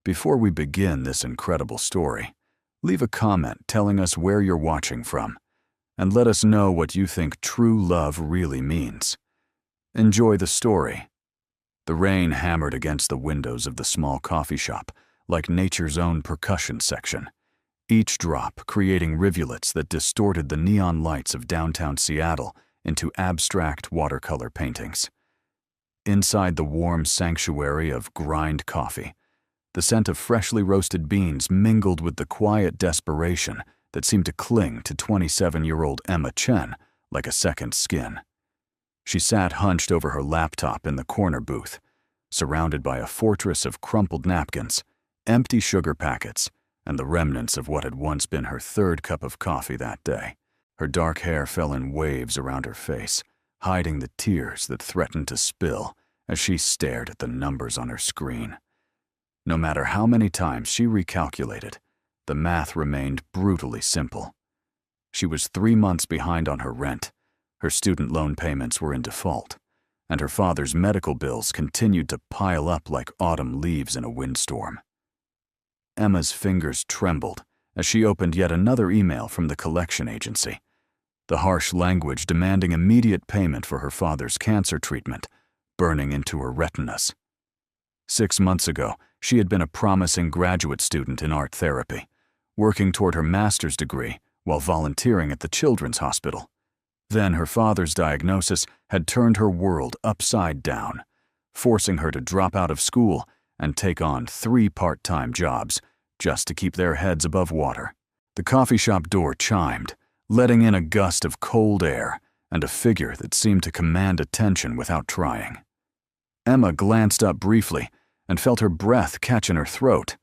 Before we begin this incredible story, leave a comment telling us where you're watching from, and let us know what you think true love really means. Enjoy the story. The rain hammered against the windows of the small coffee shop like nature's own percussion section, each drop creating rivulets that distorted the neon lights of downtown Seattle into abstract watercolor paintings. Inside the warm sanctuary of grind coffee, the scent of freshly roasted beans mingled with the quiet desperation that seemed to cling to 27-year-old Emma Chen like a second skin. She sat hunched over her laptop in the corner booth, surrounded by a fortress of crumpled napkins, empty sugar packets, and the remnants of what had once been her third cup of coffee that day. Her dark hair fell in waves around her face, hiding the tears that threatened to spill as she stared at the numbers on her screen. No matter how many times she recalculated, the math remained brutally simple. She was 3 months behind on her rent, her student loan payments were in default, and her father's medical bills continued to pile up like autumn leaves in a windstorm. Emma's fingers trembled as she opened yet another email from the collection agency, the harsh language demanding immediate payment for her father's cancer treatment, burning into her retinas. 6 months ago, she had been a promising graduate student in art therapy, working toward her master's degree while volunteering at the Children's Hospital. Then her father's diagnosis had turned her world upside down, forcing her to drop out of school and take on 3 part-time jobs just to keep their heads above water. The coffee shop door chimed, letting in a gust of cold air and a figure that seemed to command attention without trying. Emma glanced up briefly and felt her breath catch in her throat.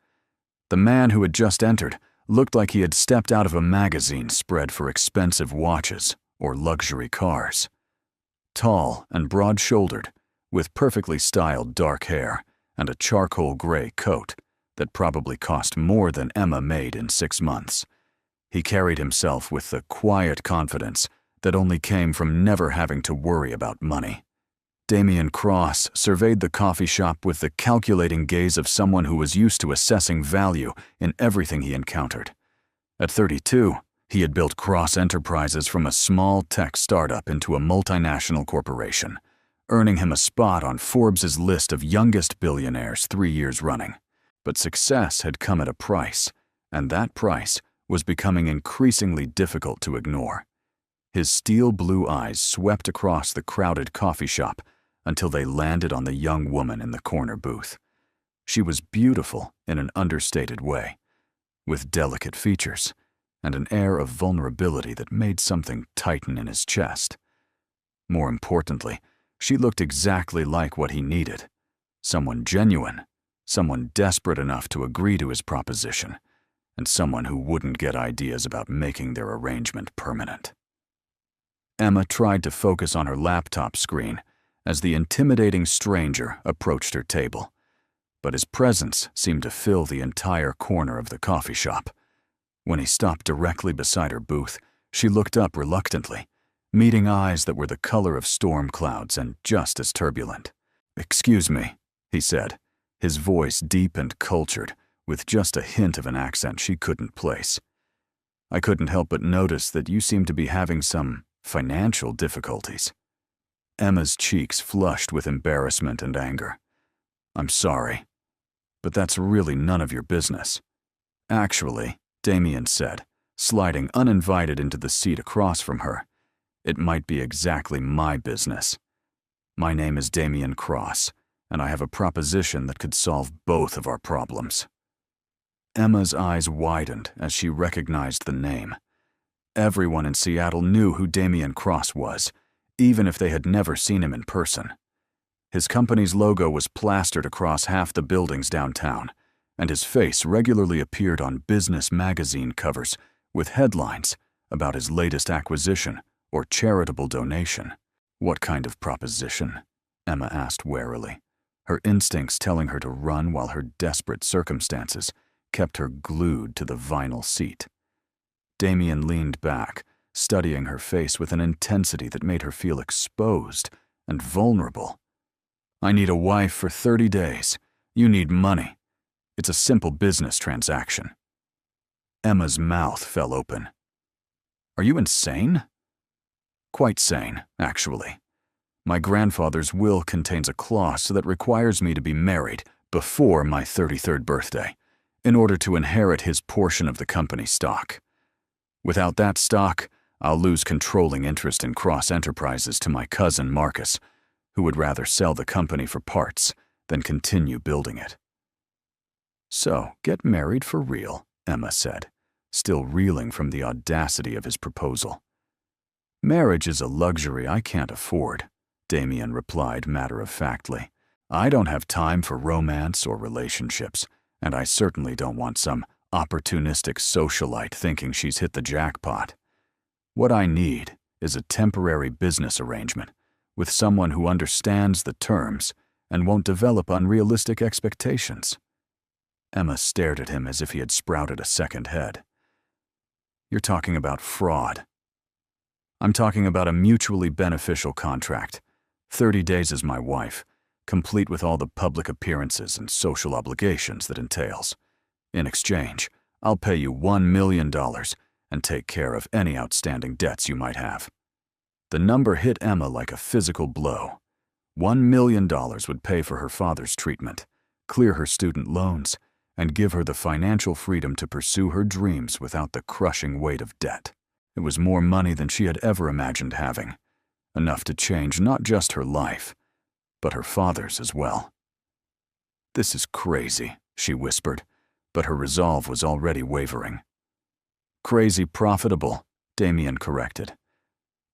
The man who had just entered looked like he had stepped out of a magazine spread for expensive watches or luxury cars. Tall and broad-shouldered, with perfectly styled dark hair and a charcoal gray coat that probably cost more than Emma made in 6 months, he carried himself with the quiet confidence that only came from never having to worry about money. Damian Cross surveyed the coffee shop with the calculating gaze of someone who was used to assessing value in everything he encountered. At 32, he had built Cross Enterprises from a small tech startup into a multinational corporation, earning him a spot on Forbes' list of youngest billionaires 3 years running. But success had come at a price, and that price was becoming increasingly difficult to ignore. His steel blue eyes swept across the crowded coffee shop until they landed on the young woman in the corner booth. She was beautiful in an understated way, with delicate features and an air of vulnerability that made something tighten in his chest. More importantly, she looked exactly like what he needed. Someone genuine, someone desperate enough to agree to his proposition, and someone who wouldn't get ideas about making their arrangement permanent. Emma tried to focus on her laptop screen as the intimidating stranger approached her table, but his presence seemed to fill the entire corner of the coffee shop. When he stopped directly beside her booth, she looked up reluctantly, meeting eyes that were the color of storm clouds and just as turbulent. "Excuse me," he said, his voice deep and cultured, with just a hint of an accent she couldn't place. "I couldn't help but notice that you seem to be having some financial difficulties." Emma's cheeks flushed with embarrassment and anger. "I'm sorry, but that's really none of your business." "Actually," Damian said, sliding uninvited into the seat across from her, "it might be exactly my business. My name is Damian Cross, and I have a proposition that could solve both of our problems." Emma's eyes widened as she recognized the name. Everyone in Seattle knew who Damian Cross was, even if they had never seen him in person. His company's logo was plastered across half the buildings downtown, and his face regularly appeared on business magazine covers with headlines about his latest acquisition or charitable donation. "What kind of proposition?" Emma asked warily, her instincts telling her to run while her desperate circumstances kept her glued to the vinyl seat. Damian leaned back, studying her face with an intensity that made her feel exposed and vulnerable. "I need a wife for 30 days. You need money. It's a simple business transaction." Emma's mouth fell open. "Are you insane?" "Quite sane, actually. My grandfather's will contains a clause that requires me to be married before my 33rd birthday in order to inherit his portion of the company stock. Without that stock, I'll lose controlling interest in Cross Enterprises to my cousin Marcus, who would rather sell the company for parts than continue building it." "So, get married for real," Emma said, still reeling from the audacity of his proposal. "Marriage is a luxury I can't afford," Damian replied matter-of-factly. "I don't have time for romance or relationships, and I certainly don't want some opportunistic socialite thinking she's hit the jackpot. What I need is a temporary business arrangement with someone who understands the terms and won't develop unrealistic expectations." Emma stared at him as if he had sprouted a second head. "You're talking about fraud." "I'm talking about a mutually beneficial contract. 30 days as my wife, complete with all the public appearances and social obligations that entails. In exchange, I'll pay you $1 million and take care of any outstanding debts you might have." The number hit Emma like a physical blow. $1 million would pay for her father's treatment, clear her student loans, and give her the financial freedom to pursue her dreams without the crushing weight of debt. It was more money than she had ever imagined having, enough to change not just her life, but her father's as well. "This is crazy," she whispered, but her resolve was already wavering. "Crazy profitable," Damian corrected.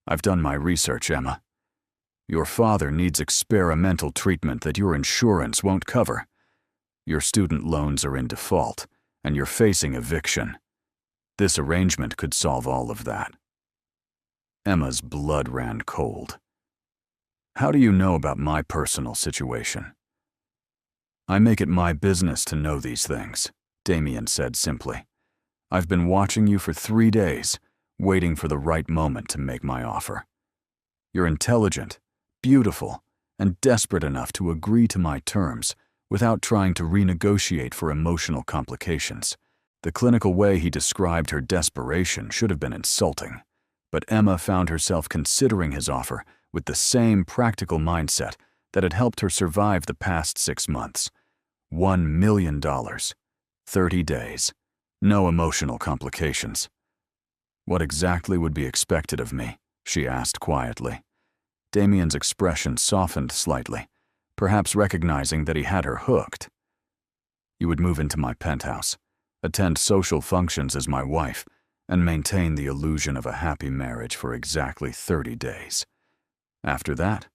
"I've done my research, Emma. Your father needs experimental treatment that your insurance won't cover. Your student loans are in default, and you're facing eviction. This arrangement could solve all of that." Emma's blood ran cold. "How do you know about my personal situation?" "I make it my business to know these things," Damian said simply. "I've been watching you for 3 days, waiting for the right moment to make my offer. You're intelligent, beautiful, and desperate enough to agree to my terms without trying to renegotiate for emotional complications." The clinical way he described her desperation should have been insulting, but Emma found herself considering his offer with the same practical mindset that had helped her survive the past 6 months. $1 million, 30 days, no emotional complications. "What exactly would be expected of me?" she asked quietly. Damian's expression softened slightly, perhaps recognizing that he had her hooked. "You would move into my penthouse, attend social functions as my wife, and maintain the illusion of a happy marriage for exactly 30 days. After that,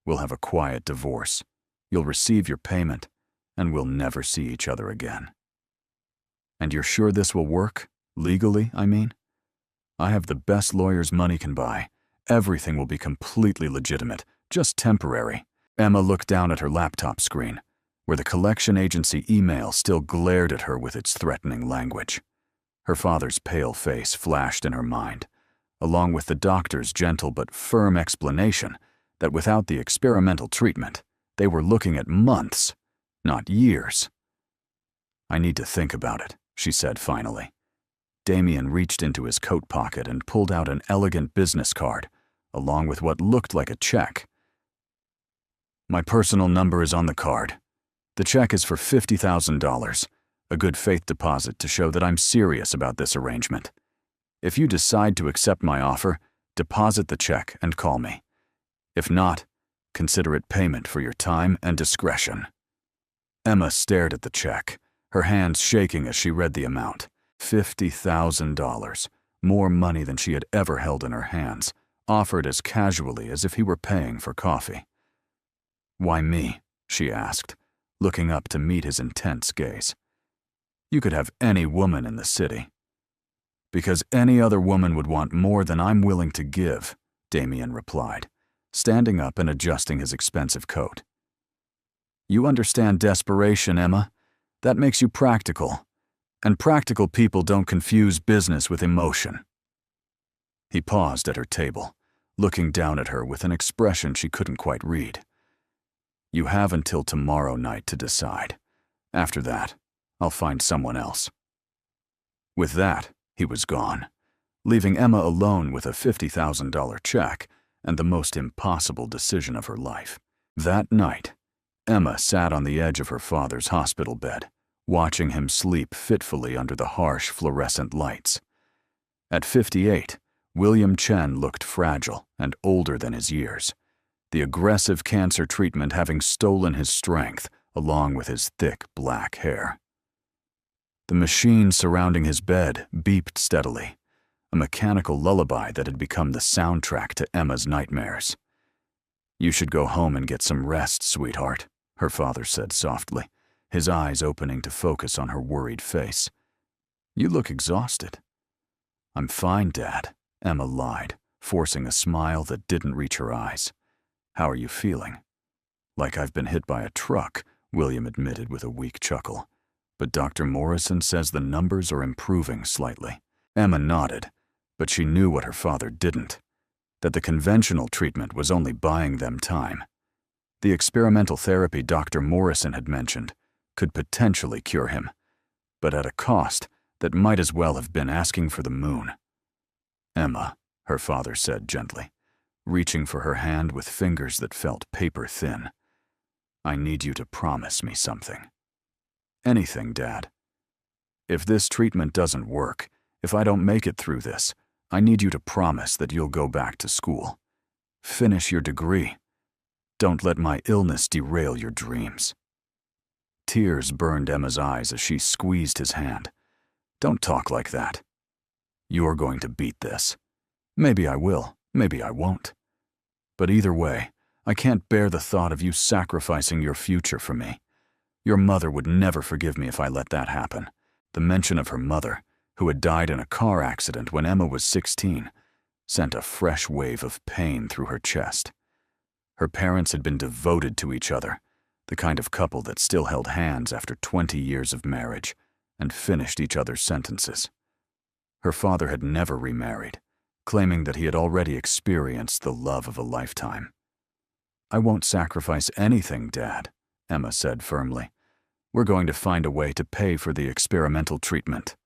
we'll have a quiet divorce. You'll receive your payment, and we'll never see each other again." "And you're sure this will work? Legally, I mean? I have the best lawyers money can buy. Everything will be completely legitimate, just temporary." Emma looked down at her laptop screen, where the collection agency email still glared at her with its threatening language. Her father's pale face flashed in her mind, along with the doctor's gentle but firm explanation that without the experimental treatment, they were looking at months, not years. "I need to think about it," she said finally. Damian reached into his coat pocket and pulled out an elegant business card, along with what looked like a check. "My personal number is on the card. The check is for $50,000, a good faith deposit to show that I'm serious about this arrangement. If you decide to accept my offer, deposit the check and call me. If not, consider it payment for your time and discretion." Emma stared at the check, her hands shaking as she read the amount. $50,000, more money than she had ever held in her hands, offered as casually as if he were paying for coffee. "Why me?" she asked, looking up to meet his intense gaze. "You could have any woman in the city." "Because any other woman would want more than I'm willing to give," Damian replied, standing up and adjusting his expensive coat. "You understand desperation, Emma. That makes you practical. And practical people don't confuse business with emotion." He paused at her table, looking down at her with an expression she couldn't quite read. "You have until tomorrow night to decide. After that, I'll find someone else." With that, he was gone, leaving Emma alone with a $50,000 check and the most impossible decision of her life. That night, Emma sat on the edge of her father's hospital bed, watching him sleep fitfully under the harsh fluorescent lights. At 58, William Chen looked fragile and older than his years, the aggressive cancer treatment having stolen his strength along with his thick black hair. The machine surrounding his bed beeped steadily, a mechanical lullaby that had become the soundtrack to Emma's nightmares. "You should go home and get some rest, sweetheart," her father said softly, his eyes opening to focus on her worried face. "You look exhausted." "I'm fine, Dad," Emma lied, forcing a smile that didn't reach her eyes. "How are you feeling?" "Like I've been hit by a truck," William admitted with a weak chuckle. "But Dr. Morrison says the numbers are improving slightly." Emma nodded, but she knew what her father didn't, that the conventional treatment was only buying them time. The experimental therapy Dr. Morrison had mentioned could potentially cure him, but at a cost that might as well have been asking for the moon. "Emma," her father said gently, reaching for her hand with fingers that felt paper thin, "I need you to promise me something." "Anything, Dad." "If this treatment doesn't work, if I don't make it through this, I need you to promise that you'll go back to school. Finish your degree. Don't let my illness derail your dreams." Tears burned Emma's eyes as she squeezed his hand. "Don't talk like that. You're going to beat this. Maybe I will, maybe I won't. But either way, I can't bear the thought of you sacrificing your future for me. Your mother would never forgive me if I let that happen." The mention of her mother, who had died in a car accident when Emma was 16, sent a fresh wave of pain through her chest. Her parents had been devoted to each other, the kind of couple that still held hands after 20 years of marriage and finished each other's sentences. Her father had never remarried, claiming that he had already experienced the love of a lifetime. "I won't sacrifice anything, Dad," Emma said firmly. "We're going to find a way to pay for the experimental treatment.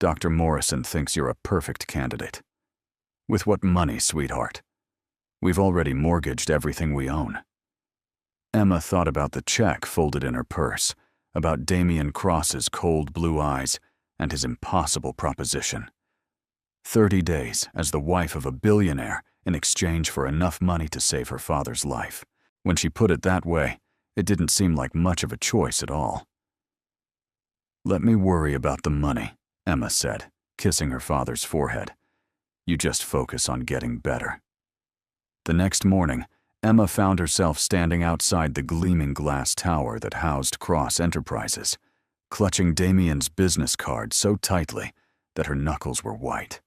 Dr. Morrison thinks you're a perfect candidate." "With what money, sweetheart? We've already mortgaged everything we own." Emma thought about the check folded in her purse, about Damian Cross's cold blue eyes, and his impossible proposition. 30 days as the wife of a billionaire in exchange for enough money to save her father's life. When she put it that way, it didn't seem like much of a choice at all. "Let me worry about the money," Emma said, kissing her father's forehead. "You just focus on getting better." The next morning, Emma found herself standing outside the gleaming glass tower that housed Cross Enterprises, clutching Damian's business card so tightly that her knuckles were white.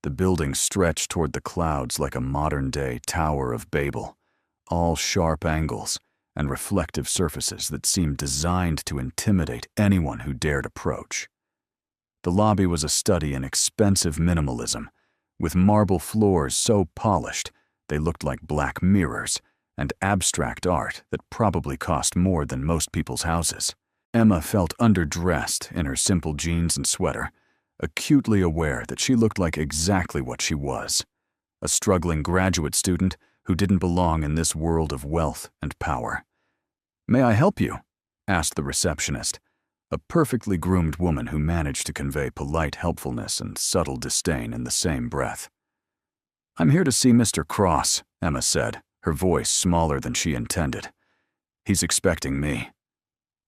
The building stretched toward the clouds like a modern-day Tower of Babel, all sharp angles and reflective surfaces that seemed designed to intimidate anyone who dared approach. The lobby was a study in expensive minimalism, with marble floors so polished they looked like black mirrors, and abstract art that probably cost more than most people's houses. Emma felt underdressed in her simple jeans and sweater, acutely aware that she looked like exactly what she was, a struggling graduate student who didn't belong in this world of wealth and power. "May I help you?" asked the receptionist, a perfectly groomed woman who managed to convey polite helpfulness and subtle disdain in the same breath. "I'm here to see Mr. Cross," Emma said, her voice smaller than she intended. "He's expecting me."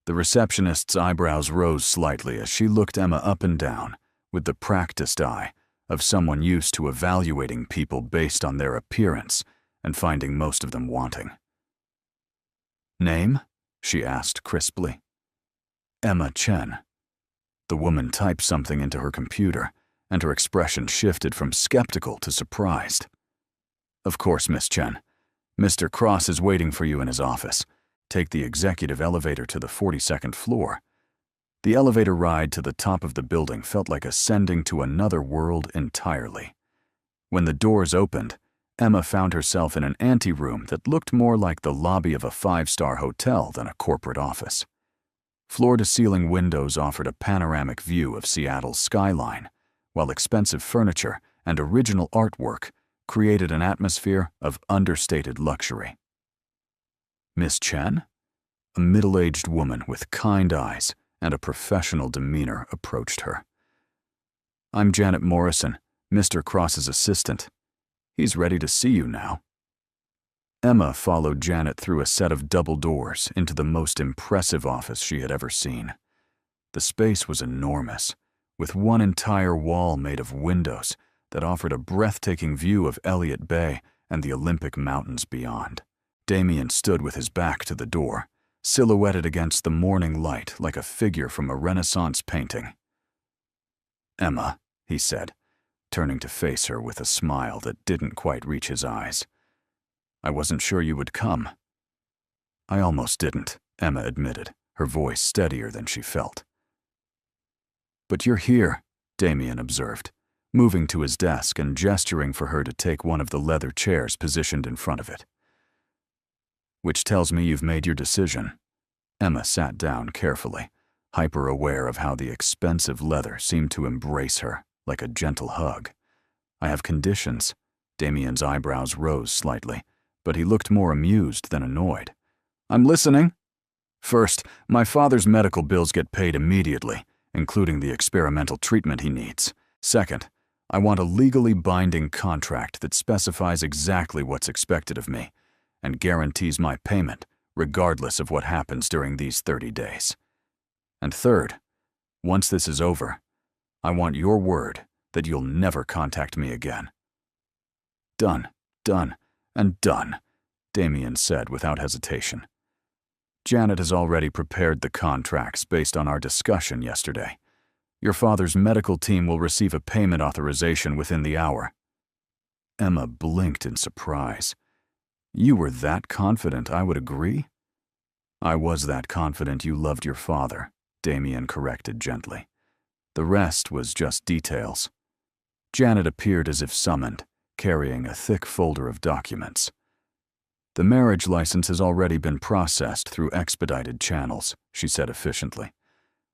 The receptionist's eyebrows rose slightly as she looked Emma up and down with the practiced eye of someone used to evaluating people based on their appearance and finding most of them wanting. "Name?" she asked crisply. "Emma Chen." The woman typed something into her computer, and her expression shifted from skeptical to surprised. "Of course, Miss Chen. Mr. Cross is waiting for you in his office. Take the executive elevator to the 42nd floor." The elevator ride to the top of the building felt like ascending to another world entirely. When the doors opened, Emma found herself in an anteroom that looked more like the lobby of a 5-star hotel than a corporate office. Floor-to-ceiling windows offered a panoramic view of Seattle's skyline, while expensive furniture and original artwork created an atmosphere of understated luxury. Miss Chen? A middle-aged woman with kind eyes and a professional demeanor approached her. "I'm Janet Morrison, Mr. Cross's assistant. He's ready to see you now." Emma followed Janet through a set of double doors into the most impressive office she had ever seen. The space was enormous, with one entire wall made of windows that offered a breathtaking view of Elliott Bay and the Olympic Mountains beyond. Damian stood with his back to the door, silhouetted against the morning light like a figure from a Renaissance painting. "Emma," he said, turning to face her with a smile that didn't quite reach his eyes. "I wasn't sure you would come." "I almost didn't," Emma admitted, her voice steadier than she felt. "But you're here," Damian observed, moving to his desk and gesturing for her to take one of the leather chairs positioned in front of it. "Which tells me you've made your decision." Emma sat down carefully, hyper-aware of how the expensive leather seemed to embrace her like a gentle hug. "I have conditions." Damian's eyebrows rose slightly, but he looked more amused than annoyed. "I'm listening." "First, my father's medical bills get paid immediately, including the experimental treatment he needs. Second, I want a legally binding contract that specifies exactly what's expected of me and guarantees my payment, regardless of what happens during these 30 days. And third, once this is over, I want your word that you'll never contact me again." "Done, done, and done," Damian said without hesitation. "Janet has already prepared the contracts based on our discussion yesterday. Your father's medical team will receive a payment authorization within the hour." Emma blinked in surprise. "You were that confident I would agree?" "I was that confident you loved your father," Damian corrected gently. "The rest was just details." Janet appeared as if summoned, carrying a thick folder of documents. "The marriage license has already been processed through expedited channels," she said efficiently.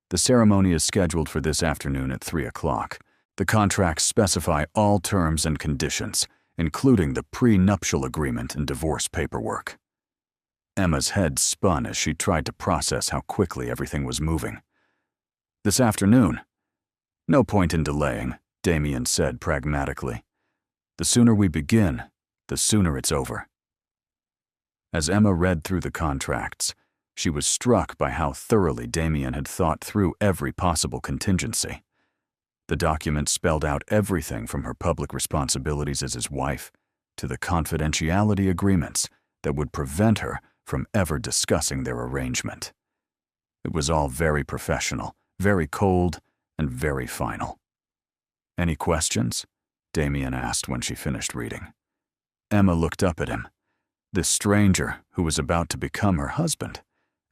"The ceremony is scheduled for this afternoon at 3 o'clock. The contracts specify all terms and conditions, including the prenuptial agreement and divorce paperwork." Emma's head spun as she tried to process how quickly everything was moving. "This afternoon?" "No point in delaying," Damian said pragmatically. "The sooner we begin, the sooner it's over." As Emma read through the contracts, she was struck by how thoroughly Damian had thought through every possible contingency. The documents spelled out everything from her public responsibilities as his wife to the confidentiality agreements that would prevent her from ever discussing their arrangement. It was all very professional, very cold, and very final. "Any questions?" Damian asked when she finished reading. Emma looked up at him, this stranger who was about to become her husband,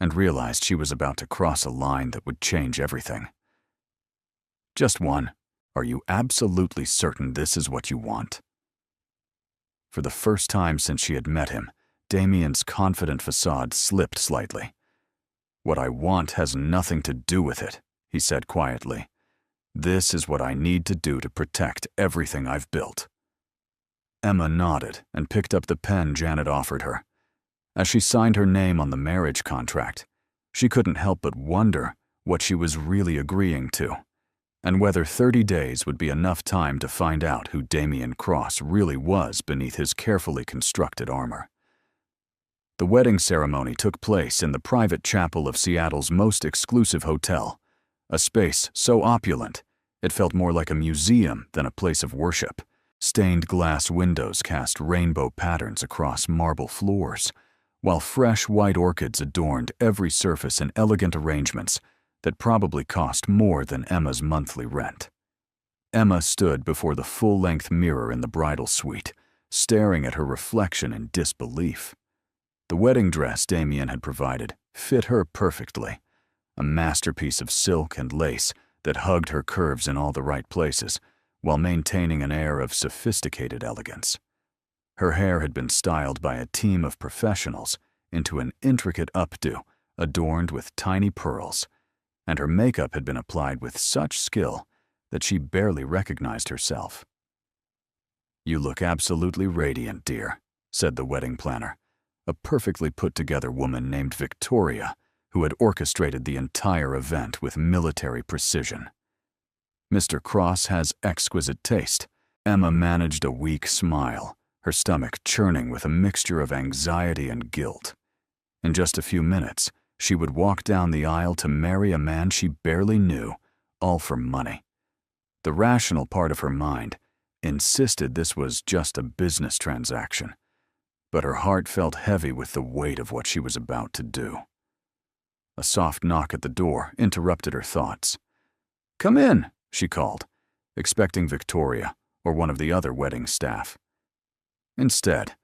and realized she was about to cross a line that would change everything. "Just one. Are you absolutely certain this is what you want?" For the first time since she had met him, Damian's confident facade slipped slightly. "What I want has nothing to do with it," he said quietly. "This is what I need to do to protect everything I've built." Emma nodded and picked up the pen Janet offered her. As she signed her name on the marriage contract, she couldn't help but wonder what she was really agreeing to, and whether 30 days would be enough time to find out who Damian Cross really was beneath his carefully constructed armor. The wedding ceremony took place in the private chapel of Seattle's most exclusive hotel, a space so opulent it felt more like a museum than a place of worship. Stained glass windows cast rainbow patterns across marble floors, while fresh white orchids adorned every surface in elegant arrangements that probably cost more than Emma's monthly rent. Emma stood before the full-length mirror in the bridal suite, staring at her reflection in disbelief. The wedding dress Damian had provided fit her perfectly, a masterpiece of silk and lace that hugged her curves in all the right places, while maintaining an air of sophisticated elegance. Her hair had been styled by a team of professionals into an intricate updo adorned with tiny pearls, and her makeup had been applied with such skill that she barely recognized herself. "You look absolutely radiant, dear," said the wedding planner, a perfectly put-together woman named Victoria, who had orchestrated the entire event with military precision. "Mr. Cross has exquisite taste." Emma managed a weak smile, her stomach churning with a mixture of anxiety and guilt. In just a few minutes, she would walk down the aisle to marry a man she barely knew, all for money. The rational part of her mind insisted this was just a business transaction, but her heart felt heavy with the weight of what she was about to do. A soft knock at the door interrupted her thoughts. "Come in," she called, expecting Victoria or one of the other wedding staff. Instead,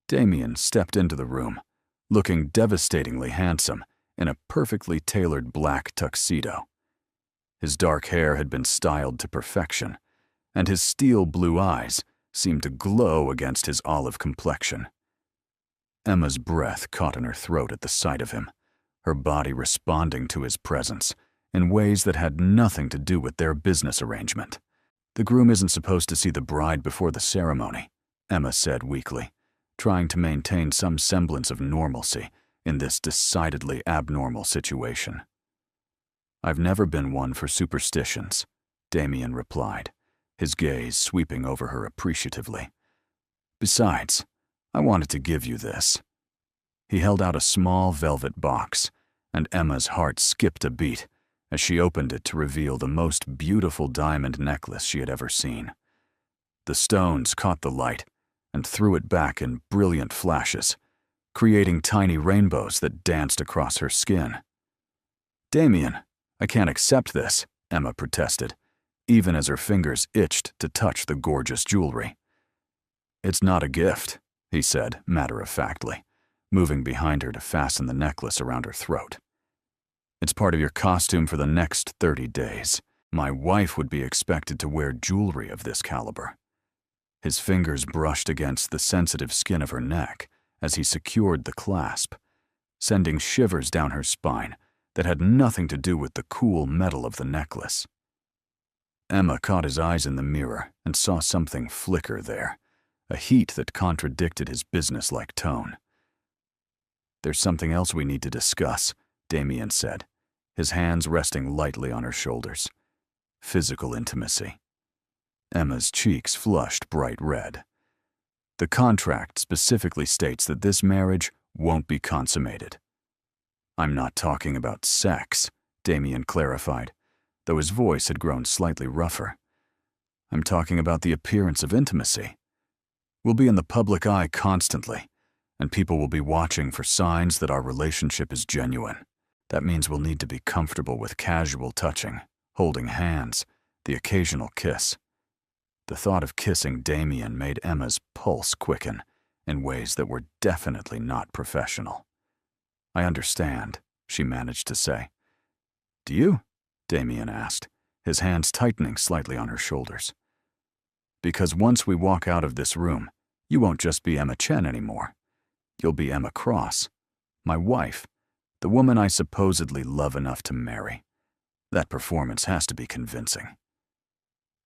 Damian stepped into the room, looking devastatingly handsome in a perfectly tailored black tuxedo. His dark hair had been styled to perfection, and his steel blue eyes seemed to glow against his olive complexion. Emma's breath caught in her throat at the sight of him, her body responding to his presence in ways that had nothing to do with their business arrangement. "The groom isn't supposed to see the bride before the ceremony," Emma said weakly, trying to maintain some semblance of normalcy in this decidedly abnormal situation. "I've never been one for superstitions," Damian replied, his gaze sweeping over her appreciatively. "Besides, I wanted to give you this." He held out a small velvet box, and Emma's heart skipped a beat as she opened it to reveal the most beautiful diamond necklace she had ever seen. The stones caught the light and threw it back in brilliant flashes, creating tiny rainbows that danced across her skin. "Damian, I can't accept this," Emma protested, even as her fingers itched to touch the gorgeous jewelry. "It's not a gift," he said matter-of-factly, moving behind her to fasten the necklace around her throat. "It's part of your costume for the next 30 days. My wife would be expected to wear jewelry of this caliber." His fingers brushed against the sensitive skin of her neck as he secured the clasp, sending shivers down her spine that had nothing to do with the cool metal of the necklace. Emma caught his eyes in the mirror and saw something flicker there, a heat that contradicted his businesslike tone. "There's something else we need to discuss," Damian said, his hands resting lightly on her shoulders. "Physical intimacy." Emma's cheeks flushed bright red. "The contract specifically states that this marriage won't be consummated." "I'm not talking about sex," Damian clarified, though his voice had grown slightly rougher. "I'm talking about the appearance of intimacy. We'll be in the public eye constantly, and people will be watching for signs that our relationship is genuine. That means we'll need to be comfortable with casual touching, holding hands, the occasional kiss." The thought of kissing Damian made Emma's pulse quicken in ways that were definitely not professional. "I understand," she managed to say. "Do you?" Damian asked, his hands tightening slightly on her shoulders. "Because once we walk out of this room, you won't just be Emma Chen anymore. You'll be Emma Cross, my wife, the woman I supposedly love enough to marry. That performance has to be convincing."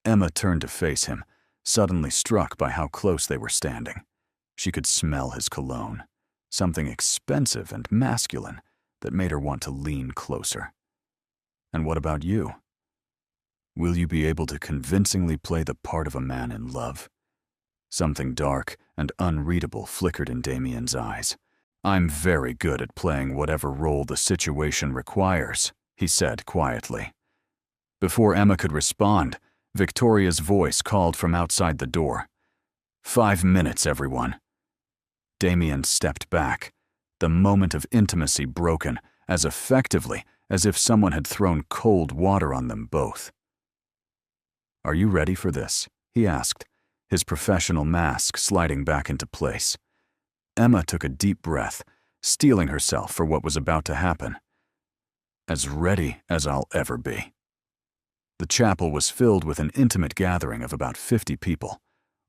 Emma turned to face him, suddenly struck by how close they were standing. She could smell his cologne, something expensive and masculine that made her want to lean closer. "And what about you? Will you be able to convincingly play the part of a man in love?" Something dark and unreadable flickered in Damian's eyes. "I'm very good at playing whatever role the situation requires," he said quietly. Before Emma could respond, Victoria's voice called from outside the door. 5 minutes, everyone." Damian stepped back, the moment of intimacy broken as effectively as if someone had thrown cold water on them both. "Are you ready for this?" he asked, his professional mask sliding back into place. Emma took a deep breath, steeling herself for what was about to happen. "As ready as I'll ever be." The chapel was filled with an intimate gathering of about 50 people,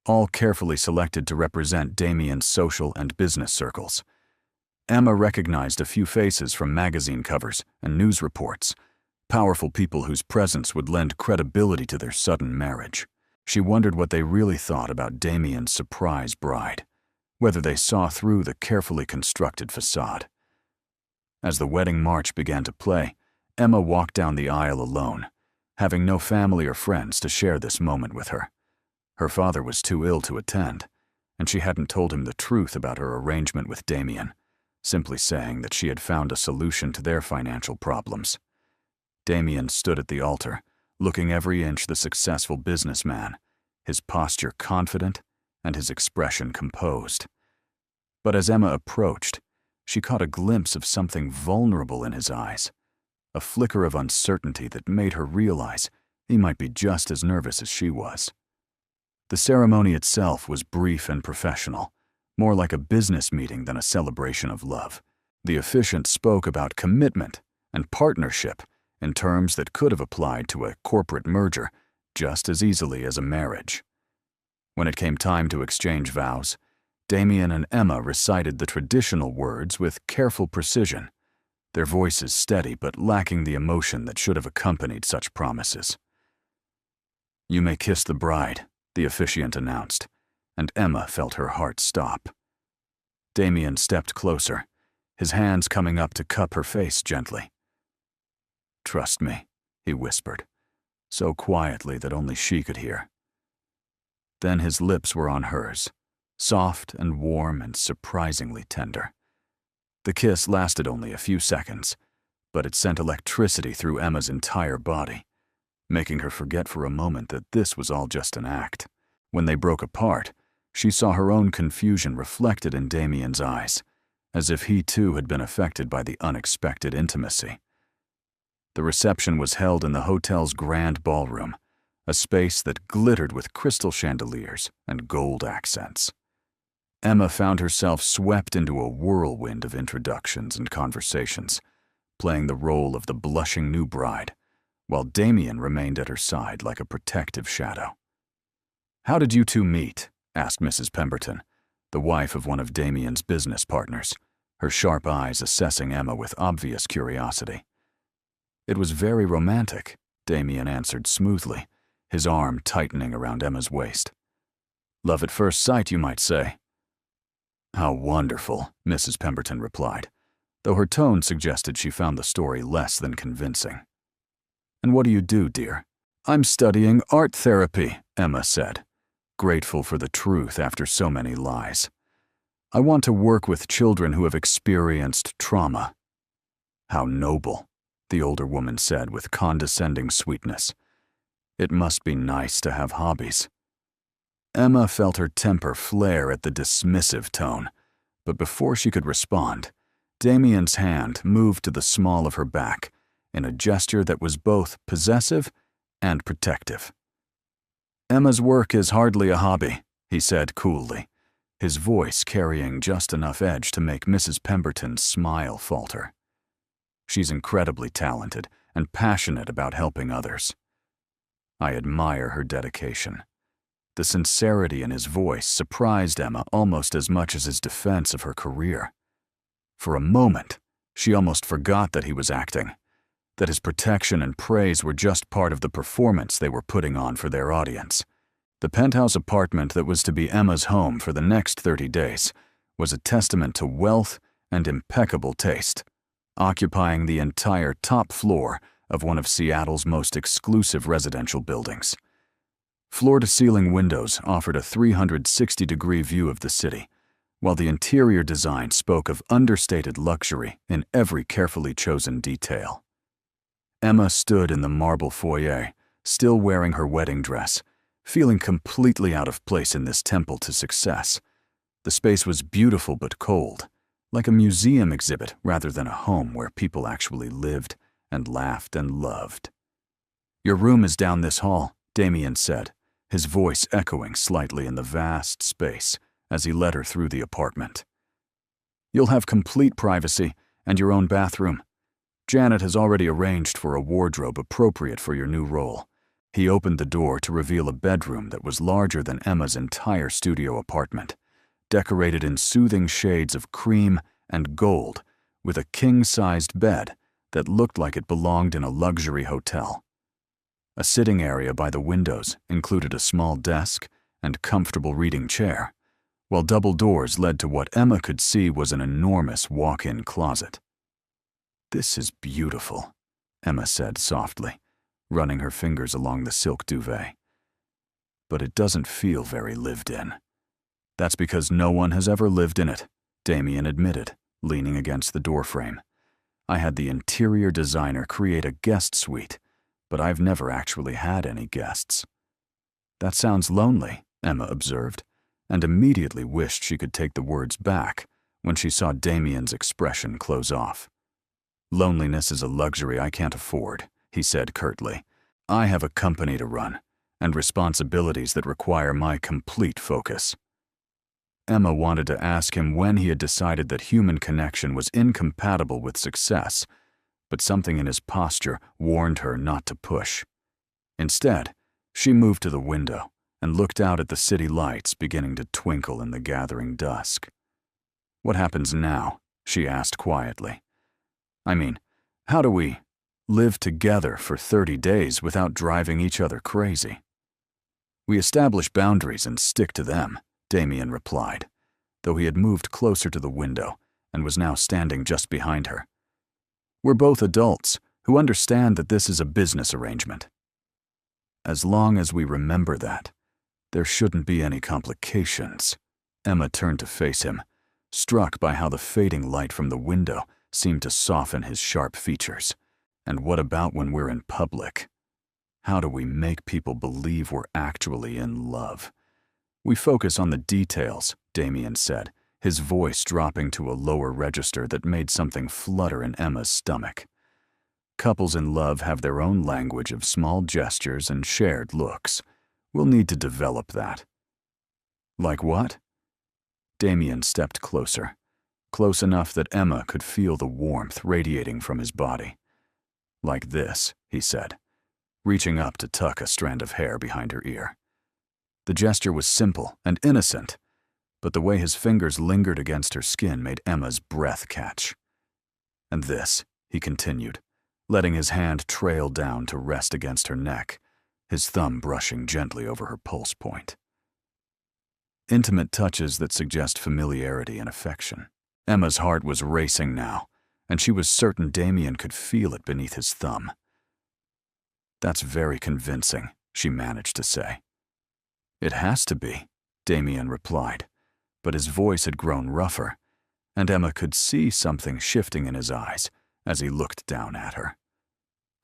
all carefully selected to represent Damian's social and business circles. Emma recognized a few faces from magazine covers and news reports, powerful people whose presence would lend credibility to their sudden marriage. She wondered what they really thought about Damian's surprise bride, whether they saw through the carefully constructed facade. As the wedding march began to play, Emma walked down the aisle alone, having no family or friends to share this moment with her. Her father was too ill to attend, and she hadn't told him the truth about her arrangement with Damian, simply saying that she had found a solution to their financial problems. Damian stood at the altar, looking every inch the successful businessman, his posture confident and his expression composed. But as Emma approached, she caught a glimpse of something vulnerable in his eyes, a flicker of uncertainty that made her realize he might be just as nervous as she was. The ceremony itself was brief and professional, more like a business meeting than a celebration of love. The officiant spoke about commitment and partnership in terms that could have applied to a corporate merger just as easily as a marriage. When it came time to exchange vows, Damian and Emma recited the traditional words with careful precision, their voices steady but lacking the emotion that should have accompanied such promises. "You may kiss the bride," the officiant announced, and Emma felt her heart stop. Damian stepped closer, his hands coming up to cup her face gently. "Trust me," he whispered, so quietly that only she could hear. Then his lips were on hers, soft and warm and surprisingly tender. The kiss lasted only a few seconds, but it sent electricity through Emma's entire body, making her forget for a moment that this was all just an act. When they broke apart, she saw her own confusion reflected in Damian's eyes, as if he too had been affected by the unexpected intimacy. The reception was held in the hotel's grand ballroom, a space that glittered with crystal chandeliers and gold accents. Emma found herself swept into a whirlwind of introductions and conversations, playing the role of the blushing new bride, while Damian remained at her side like a protective shadow. "How did you two meet?" asked Mrs. Pemberton, the wife of one of Damian's business partners, her sharp eyes assessing Emma with obvious curiosity. "It was very romantic," Damian answered smoothly, his arm tightening around Emma's waist. "Love at first sight, you might say." "How wonderful," Mrs. Pemberton replied, though her tone suggested she found the story less than convincing. "And what do you do, dear?" "I'm studying art therapy," Emma said, grateful for the truth after so many lies. "I want to work with children who have experienced trauma." "How noble," the older woman said with condescending sweetness. "It must be nice to have hobbies." Emma felt her temper flare at the dismissive tone, but before she could respond, Damian's hand moved to the small of her back in a gesture that was both possessive and protective. "Emma's work is hardly a hobby," he said coolly, his voice carrying just enough edge to make Mrs. Pemberton's smile falter. "She's incredibly talented and passionate about helping others." I admire her dedication. The sincerity in his voice surprised Emma almost as much as his defense of her career. For a moment, she almost forgot that he was acting, that his protection and praise were just part of the performance they were putting on for their audience. The penthouse apartment that was to be Emma's home for the next 30 days was a testament to wealth and impeccable taste, occupying the entire top floor of one of Seattle's most exclusive residential buildings. Floor-to-ceiling windows offered a 360-degree view of the city, while the interior design spoke of understated luxury in every carefully chosen detail. Emma stood in the marble foyer, still wearing her wedding dress, feeling completely out of place in this temple to success. The space was beautiful but cold, like a museum exhibit rather than a home where people actually lived and laughed and loved. "Your room is down this hall," Damian said, his voice echoing slightly in the vast space as he led her through the apartment. "You'll have complete privacy and your own bathroom. Janet has already arranged for a wardrobe appropriate for your new role." He opened the door to reveal a bedroom that was larger than Emma's entire studio apartment, decorated in soothing shades of cream and gold, with a king-sized bed that looked like it belonged in a luxury hotel. A sitting area by the windows included a small desk and comfortable reading chair, while double doors led to what Emma could see was an enormous walk-in closet. "This is beautiful," Emma said softly, running her fingers along the silk duvet. "But it doesn't feel very lived in." "That's because no one has ever lived in it," Damian admitted, leaning against the doorframe. "I had the interior designer create a guest suite, but I've never actually had any guests." "That sounds lonely," Emma observed, and immediately wished she could take the words back when she saw Damian's expression close off. "Loneliness is a luxury I can't afford," he said curtly. "I have a company to run, and responsibilities that require my complete focus." Emma wanted to ask him when he had decided that human connection was incompatible with success, but something in his posture warned her not to push. Instead, she moved to the window and looked out at the city lights beginning to twinkle in the gathering dusk. "What happens now?" she asked quietly. "I mean, how do we live together for 30 days without driving each other crazy?" "We establish boundaries and stick to them," Damian replied, though he had moved closer to the window and was now standing just behind her. "We're both adults who understand that this is a business arrangement. As long as we remember that, there shouldn't be any complications." Emma turned to face him, struck by how the fading light from the window seemed to soften his sharp features. "And what about when we're in public? How do we make people believe we're actually in love?" "We focus on the details," Damian said, his voice dropping to a lower register that made something flutter in Emma's stomach. "Couples in love have their own language of small gestures and shared looks. We'll need to develop that." "Like what?" Damian stepped closer, close enough that Emma could feel the warmth radiating from his body. "Like this," he said, reaching up to tuck a strand of hair behind her ear. The gesture was simple and innocent, but the way his fingers lingered against her skin made Emma's breath catch. "And this," he continued, letting his hand trail down to rest against her neck, his thumb brushing gently over her pulse point. Intimate touches that suggest familiarity and affection. Emma's heart was racing now, and she was certain Damian could feel it beneath his thumb. "That's very convincing," she managed to say. "It has to be," Damian replied, but his voice had grown rougher, and Emma could see something shifting in his eyes as he looked down at her.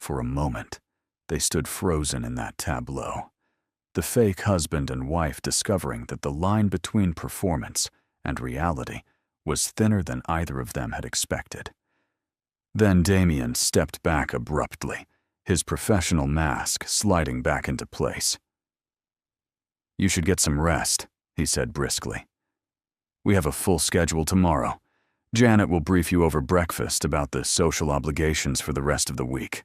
For a moment, they stood frozen in that tableau, the fake husband and wife discovering that the line between performance and reality was thinner than either of them had expected. Then Damian stepped back abruptly, his professional mask sliding back into place. "You should get some rest," he said briskly. "We have a full schedule tomorrow. Janet will brief you over breakfast about the social obligations for the rest of the week."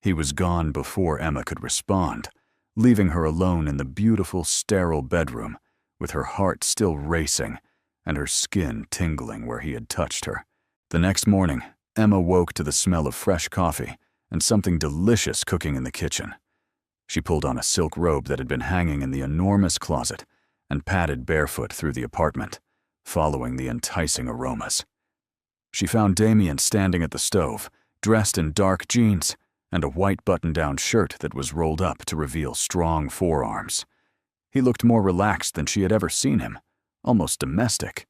He was gone before Emma could respond, leaving her alone in the beautiful, sterile bedroom, with her heart still racing and her skin tingling where he had touched her. The next morning, Emma woke to the smell of fresh coffee and something delicious cooking in the kitchen. She pulled on a silk robe that had been hanging in the enormous closet and padded barefoot through the apartment, following the enticing aromas. She found Damian standing at the stove, dressed in dark jeans and a white button-down shirt that was rolled up to reveal strong forearms. He looked more relaxed than she had ever seen him, almost domestic,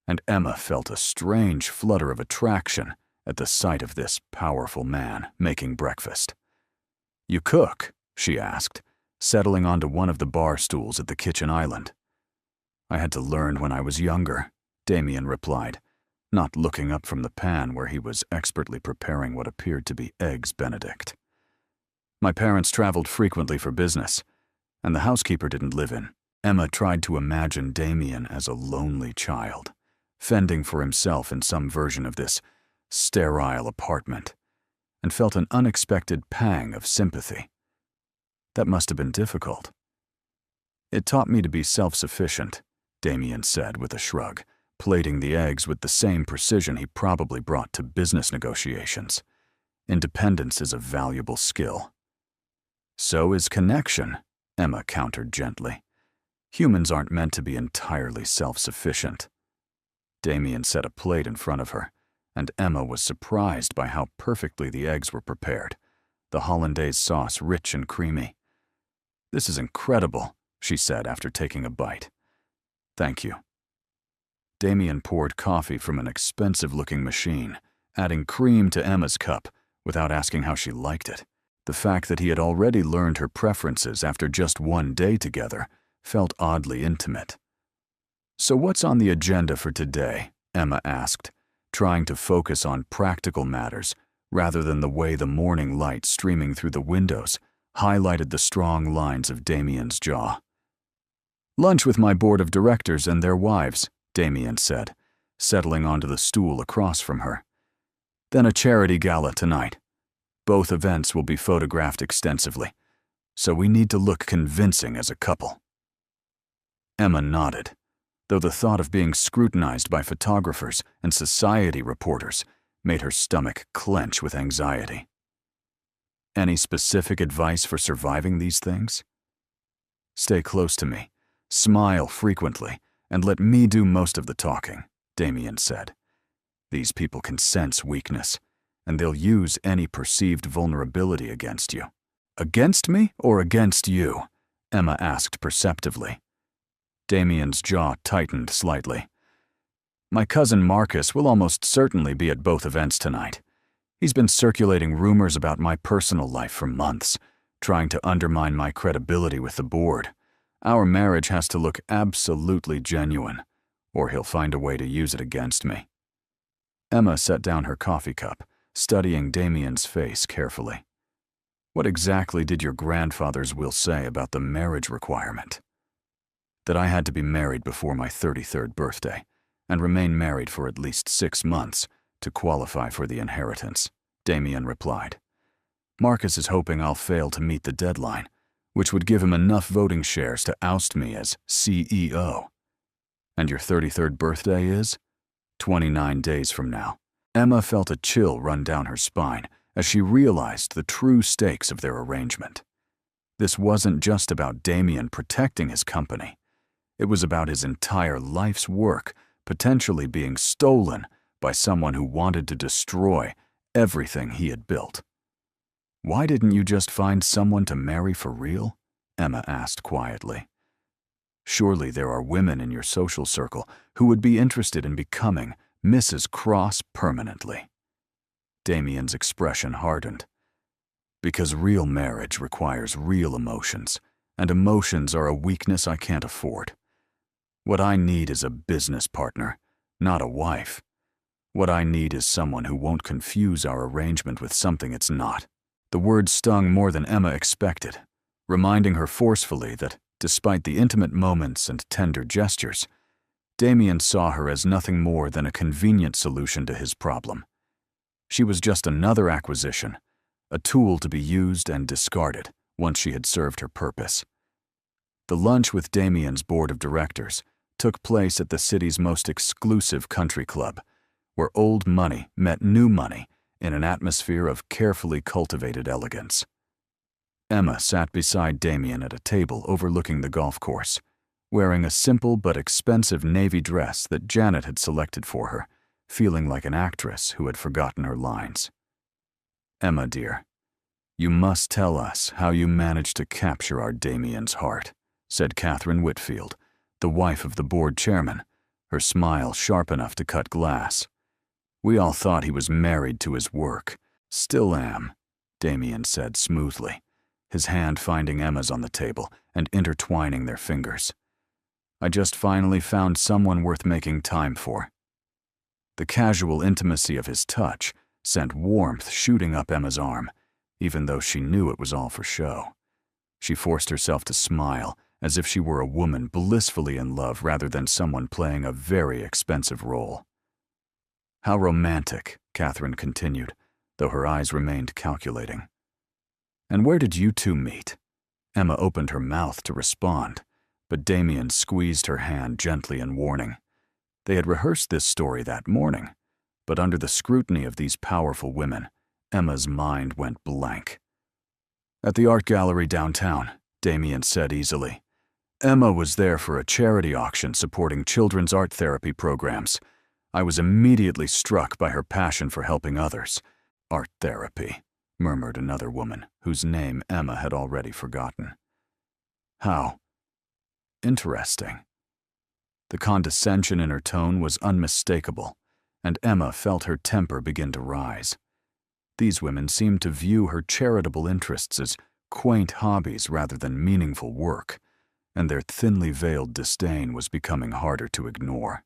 and Emma felt a strange flutter of attraction at the sight of this powerful man making breakfast. "You cook?" she asked, settling onto one of the bar stools at the kitchen island. "I had to learn when I was younger," Damian replied, not looking up from the pan where he was expertly preparing what appeared to be eggs Benedict. "My parents traveled frequently for business, and the housekeeper didn't live in." Emma tried to imagine Damian as a lonely child, fending for himself in some version of this sterile apartment, and felt an unexpected pang of sympathy. That must have been difficult. "It taught me to be self-sufficient," Damian said with a shrug, plating the eggs with the same precision he probably brought to business negotiations. Independence is a valuable skill. So is connection, Emma countered gently. Humans aren't meant to be entirely self-sufficient. Damian set a plate in front of her, and Emma was surprised by how perfectly the eggs were prepared, the hollandaise sauce rich and creamy. "This is incredible," she said after taking a bite. "Thank you." Damian poured coffee from an expensive-looking machine, adding cream to Emma's cup without asking how she liked it. The fact that he had already learned her preferences after just one day together felt oddly intimate. "So what's on the agenda for today?" Emma asked, trying to focus on practical matters rather than the way the morning light streaming through the windows highlighted the strong lines of Damian's jaw. "Lunch with my board of directors and their wives," Damian said, settling onto the stool across from her. "Then a charity gala tonight. Both events will be photographed extensively, so we need to look convincing as a couple." Emma nodded, though the thought of being scrutinized by photographers and society reporters made her stomach clench with anxiety. "Any specific advice for surviving these things?" "Stay close to me, smile frequently, and let me do most of the talking," Damian said. "These people can sense weakness, and they'll use any perceived vulnerability against you." "Against me or against you?" Emma asked perceptively. Damian's jaw tightened slightly. "My cousin Marcus will almost certainly be at both events tonight. He's been circulating rumors about my personal life for months, trying to undermine my credibility with the board. Our marriage has to look absolutely genuine, or he'll find a way to use it against me." Emma set down her coffee cup, studying Damian's face carefully. "What exactly did your grandfather's will say about the marriage requirement?" "That I had to be married before my 33rd birthday, and remain married for at least 6 months to qualify for the inheritance," Damian replied. "Marcus is hoping I'll fail to meet the deadline, which would give him enough voting shares to oust me as CEO. And your 33rd birthday is 29 days from now." Emma felt a chill run down her spine as she realized the true stakes of their arrangement. This wasn't just about Damian protecting his company. It was about his entire life's work potentially being stolen by someone who wanted to destroy everything he had built. "Why didn't you just find someone to marry for real?" Emma asked quietly. "Surely there are women in your social circle who would be interested in becoming Mrs. Cross permanently." Damian's expression hardened. "Because real marriage requires real emotions, and emotions are a weakness I can't afford. What I need is a business partner, not a wife. What I need is someone who won't confuse our arrangement with something it's not." The words stung more than Emma expected, reminding her forcefully that, despite the intimate moments and tender gestures, Damian saw her as nothing more than a convenient solution to his problem. She was just another acquisition, a tool to be used and discarded once she had served her purpose. The lunch with Damian's board of directors took place at the city's most exclusive country club, where old money met new money in an atmosphere of carefully cultivated elegance. Emma sat beside Damian at a table overlooking the golf course, wearing a simple but expensive navy dress that Janet had selected for her, feeling like an actress who had forgotten her lines. "Emma, dear, you must tell us how you managed to capture our Damian's heart," said Catherine Whitfield, the wife of the board chairman, her smile sharp enough to cut glass. "We all thought he was married to his work." "Still am," Damian said smoothly, his hand finding Emma's on the table and intertwining their fingers. "I just finally found someone worth making time for." The casual intimacy of his touch sent warmth shooting up Emma's arm, even though she knew it was all for show. She forced herself to smile, as if she were a woman blissfully in love rather than someone playing a very expensive role. "How romantic," Catherine continued, though her eyes remained calculating. "And where did you two meet?" Emma opened her mouth to respond, but Damian squeezed her hand gently in warning. They had rehearsed this story that morning, but under the scrutiny of these powerful women, Emma's mind went blank. At the art gallery downtown, Damian said easily. Emma was there for a charity auction supporting children's art therapy programs. I was immediately struck by her passion for helping others. Art therapy, murmured another woman, whose name Emma had already forgotten. How interesting. The condescension in her tone was unmistakable, and Emma felt her temper begin to rise. These women seemed to view her charitable interests as quaint hobbies rather than meaningful work, and their thinly veiled disdain was becoming harder to ignore.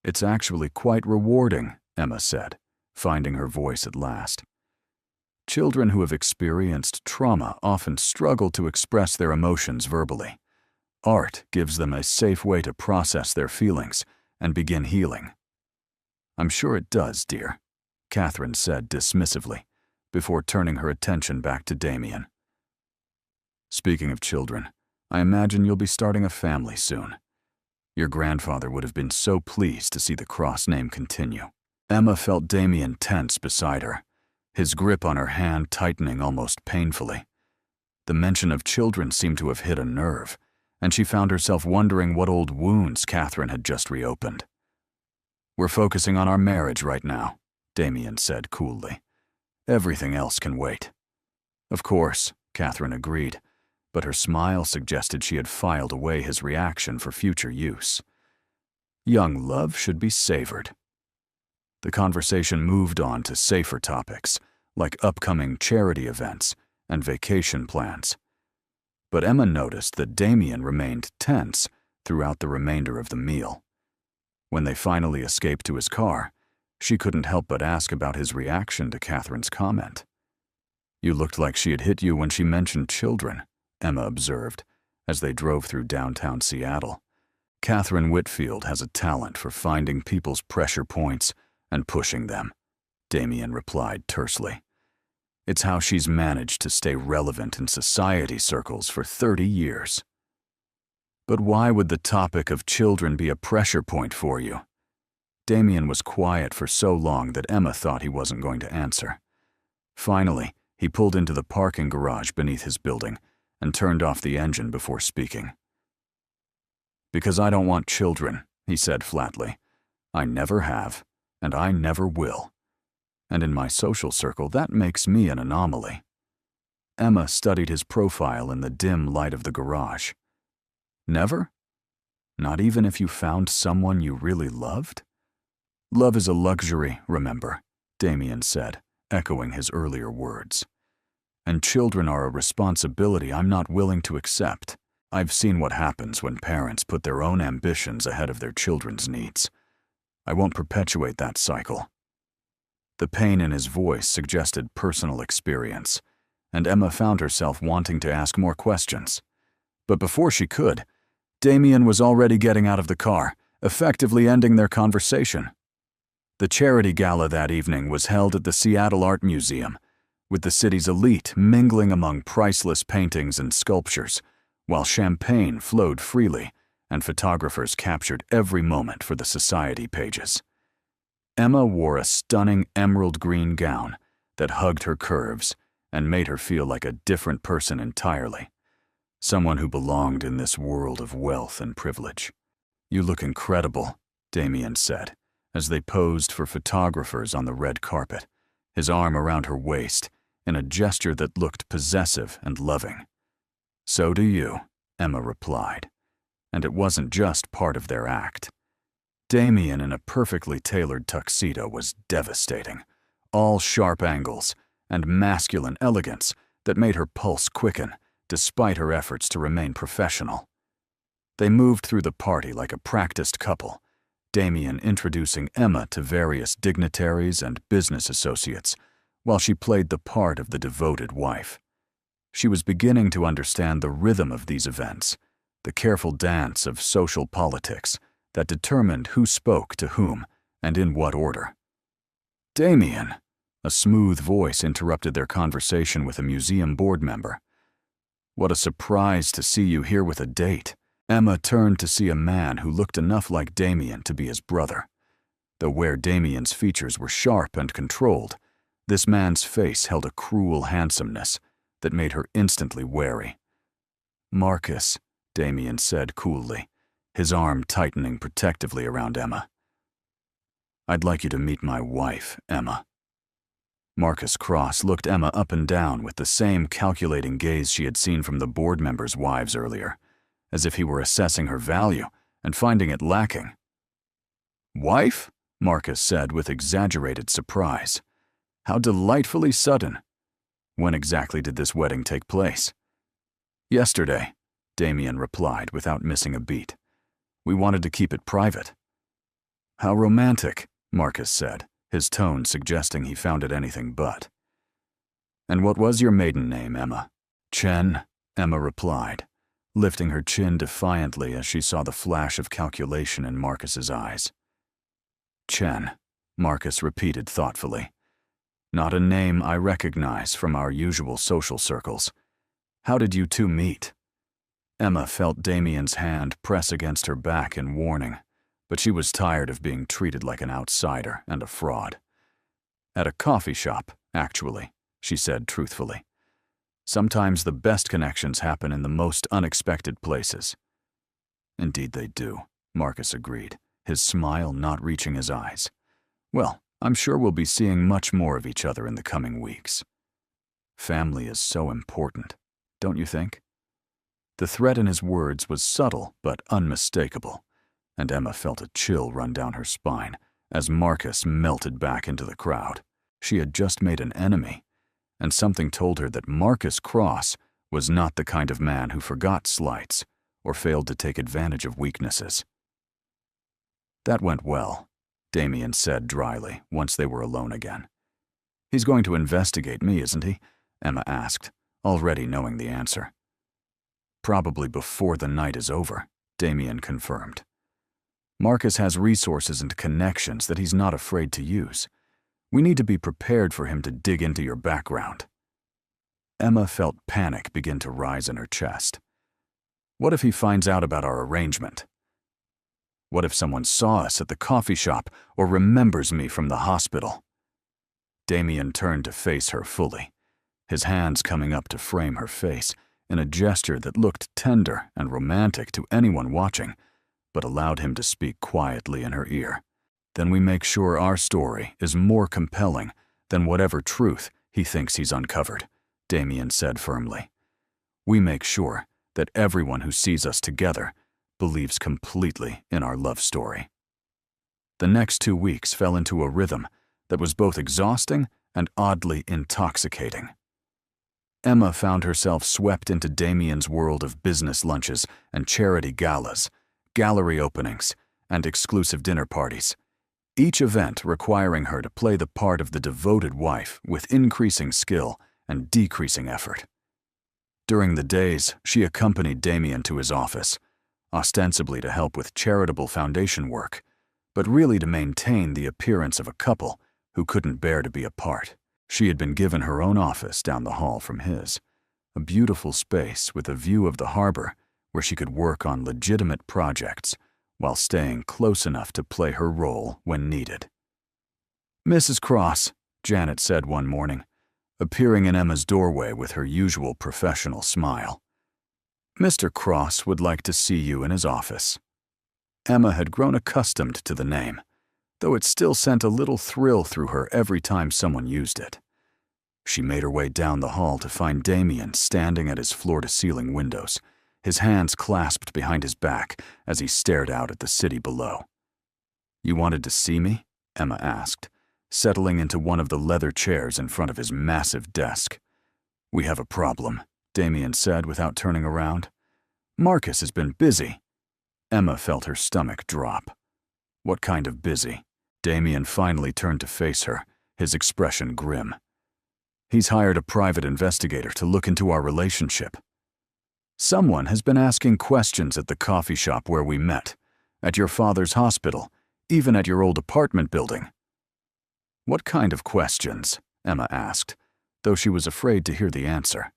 It's actually quite rewarding, Emma said, finding her voice at last. Children who have experienced trauma often struggle to express their emotions verbally. Art gives them a safe way to process their feelings and begin healing. I'm sure it does, dear, Catherine said dismissively, before turning her attention back to Damian. Speaking of children, I imagine you'll be starting a family soon. Your grandfather would have been so pleased to see the Cross name continue. Emma felt Damian tense beside her, his grip on her hand tightening almost painfully. The mention of children seemed to have hit a nerve, and she found herself wondering what old wounds Catherine had just reopened. We're focusing on our marriage right now, Damian said coolly. Everything else can wait. Of course, Catherine agreed, but her smile suggested she had filed away his reaction for future use. Young love should be savored. The conversation moved on to safer topics, like upcoming charity events and vacation plans. But Emma noticed that Damian remained tense throughout the remainder of the meal. When they finally escaped to his car, she couldn't help but ask about his reaction to Catherine's comment. You looked like she had hit you when she mentioned children, Emma observed, as they drove through downtown Seattle. Catherine Whitfield has a talent for finding people's pressure points and pushing them, Damian replied tersely. It's how she's managed to stay relevant in society circles for 30 years. But why would the topic of children be a pressure point for you? Damian was quiet for so long that Emma thought he wasn't going to answer. Finally, he pulled into the parking garage beneath his building and turned off the engine before speaking. Because I don't want children, he said flatly. I never have, and I never will. And in my social circle, that makes me an anomaly. Emma studied his profile in the dim light of the garage. Never? Not even if you found someone you really loved? Love is a luxury, remember, Damian said, echoing his earlier words. And children are a responsibility I'm not willing to accept. I've seen what happens when parents put their own ambitions ahead of their children's needs. I won't perpetuate that cycle. The pain in his voice suggested personal experience, and Emma found herself wanting to ask more questions. But before she could, Damian was already getting out of the car, effectively ending their conversation. The charity gala that evening was held at the Seattle Art Museum, with the city's elite mingling among priceless paintings and sculptures, while champagne flowed freely and photographers captured every moment for the society pages. Emma wore a stunning emerald green gown that hugged her curves and made her feel like a different person entirely, someone who belonged in this world of wealth and privilege. You look incredible, Damian said, as they posed for photographers on the red carpet, his arm around her waist in a gesture that looked possessive and loving. So do you, Emma replied, and it wasn't just part of their act. Damian in a perfectly tailored tuxedo was devastating, all sharp angles and masculine elegance that made her pulse quicken despite her efforts to remain professional. They moved through the party like a practiced couple, Damian introducing Emma to various dignitaries and business associates, while she played the part of the devoted wife. She was beginning to understand the rhythm of these events, the careful dance of social politics that determined who spoke to whom and in what order. Damian, a smooth voice interrupted their conversation with a museum board member. What a surprise to see you here with a date. Emma turned to see a man who looked enough like Damian to be his brother. Though where Damian's features were sharp and controlled, This man's face held a cruel handsomeness that made her instantly wary. "Marcus," Damian said coolly, his arm tightening protectively around Emma. "I'd like you to meet my wife, Emma." Marcus Cross looked Emma up and down with the same calculating gaze she had seen from the board members' wives earlier, as if he were assessing her value and finding it lacking. "Wife?" Marcus said with exaggerated surprise. "How delightfully sudden. When exactly did this wedding take place?" "Yesterday," Damian replied without missing a beat. "We wanted to keep it private." "How romantic," Marcus said, his tone suggesting he found it anything but. "And what was your maiden name, Emma?" "Chen," Emma replied, lifting her chin defiantly as she saw the flash of calculation in Marcus's eyes. "Chen," Marcus repeated thoughtfully. "Not a name I recognize from our usual social circles. How did you two meet?" Emma felt Damian's hand press against her back in warning, but she was tired of being treated like an outsider and a fraud. "At a coffee shop, actually," she said truthfully. "Sometimes the best connections happen in the most unexpected places." "Indeed they do," Marcus agreed, his smile not reaching his eyes. "Well, I'm sure we'll be seeing much more of each other in the coming weeks. Family is so important, don't you think?" The threat in his words was subtle but unmistakable, and Emma felt a chill run down her spine as Marcus melted back into the crowd. She had just made an enemy, and something told her that Marcus Cross was not the kind of man who forgot slights or failed to take advantage of weaknesses. "That went well," Damian said dryly once they were alone again. "He's going to investigate me, isn't he?" Emma asked, already knowing the answer. "Probably before the night is over," Damian confirmed. "Marcus has resources and connections that he's not afraid to use. We need to be prepared for him to dig into your background." Emma felt panic begin to rise in her chest. What if he finds out about our arrangement? What if someone saw us at the coffee shop or remembers me from the hospital? Damian turned to face her fully, his hands coming up to frame her face in a gesture that looked tender and romantic to anyone watching, but allowed him to speak quietly in her ear. "Then we make sure our story is more compelling than whatever truth he thinks he's uncovered," Damian said firmly. "We make sure that everyone who sees us together believes completely in our love story." The next 2 weeks fell into a rhythm that was both exhausting and oddly intoxicating. Emma found herself swept into Damian's world of business lunches and charity galas, gallery openings, and exclusive dinner parties, each event requiring her to play the part of the devoted wife with increasing skill and decreasing effort. During the days, she accompanied Damian to his office, ostensibly to help with charitable foundation work, but really to maintain the appearance of a couple who couldn't bear to be apart. She had been given her own office down the hall from his, a beautiful space with a view of the harbor where she could work on legitimate projects while staying close enough to play her role when needed. "Mrs. Cross," Janet said one morning, appearing in Emma's doorway with her usual professional smile. "Mr. Cross would like to see you in his office." Emma had grown accustomed to the name, though it still sent a little thrill through her every time someone used it. She made her way down the hall to find Damian standing at his floor-to-ceiling windows, his hands clasped behind his back as he stared out at the city below. "You wanted to see me?" Emma asked, settling into one of the leather chairs in front of his massive desk. "We have a problem," Damian said without turning around. "Marcus has been busy." Emma felt her stomach drop. What kind of busy? Damian finally turned to face her, his expression grim. "He's hired a private investigator to look into our relationship. Someone has been asking questions at the coffee shop where we met, at your father's hospital, even at your old apartment building." "What kind of questions?" Emma asked, though she was afraid to hear the answer.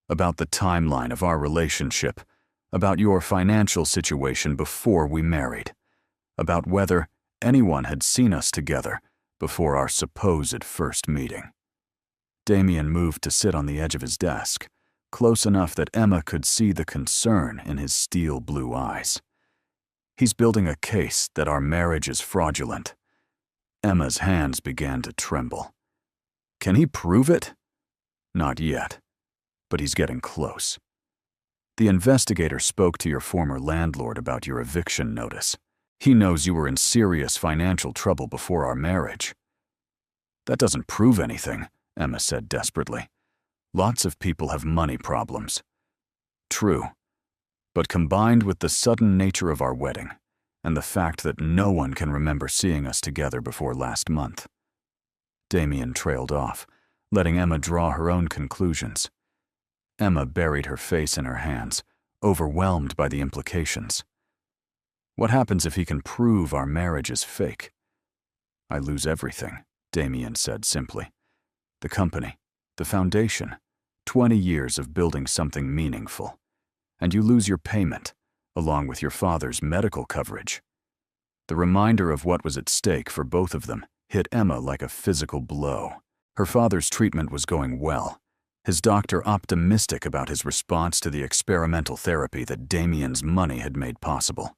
"About the timeline of our relationship, about your financial situation before we married, about whether anyone had seen us together before our supposed first meeting. Damian moved to sit on the edge of his desk, close enough that Emma could see the concern in his steel blue eyes. He's building a case that our marriage is fraudulent. Emma's hands began to tremble. Can he prove it? Not yet, but he's getting close. The investigator spoke to your former landlord about your eviction notice. He knows you were in serious financial trouble before our marriage. That doesn't prove anything, Emma said desperately. Lots of people have money problems. True, but combined with the sudden nature of our wedding and the fact that no one can remember seeing us together before last month. Damian trailed off, letting Emma draw her own conclusions. Emma buried her face in her hands, overwhelmed by the implications. What happens if he can prove our marriage is fake? I lose everything, Damian said simply. The company, the foundation, 20 years of building something meaningful. And you lose your payment, along with your father's medical coverage. The reminder of what was at stake for both of them hit Emma like a physical blow. Her father's treatment was going well, his doctor optimistic about his response to the experimental therapy that Damian's money had made possible.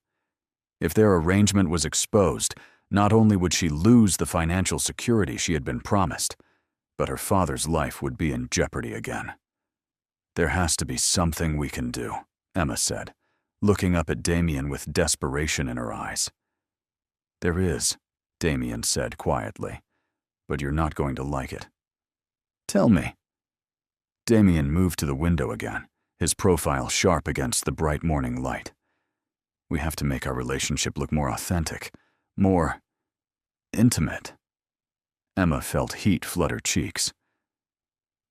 If their arrangement was exposed, not only would she lose the financial security she had been promised, but her father's life would be in jeopardy again. There has to be something we can do, Emma said, looking up at Damian with desperation in her eyes. There is, Damian said quietly, but you're not going to like it. Tell me. Damian moved to the window again, his profile sharp against the bright morning light. We have to make our relationship look more authentic, more intimate. Emma felt heat flood her cheeks.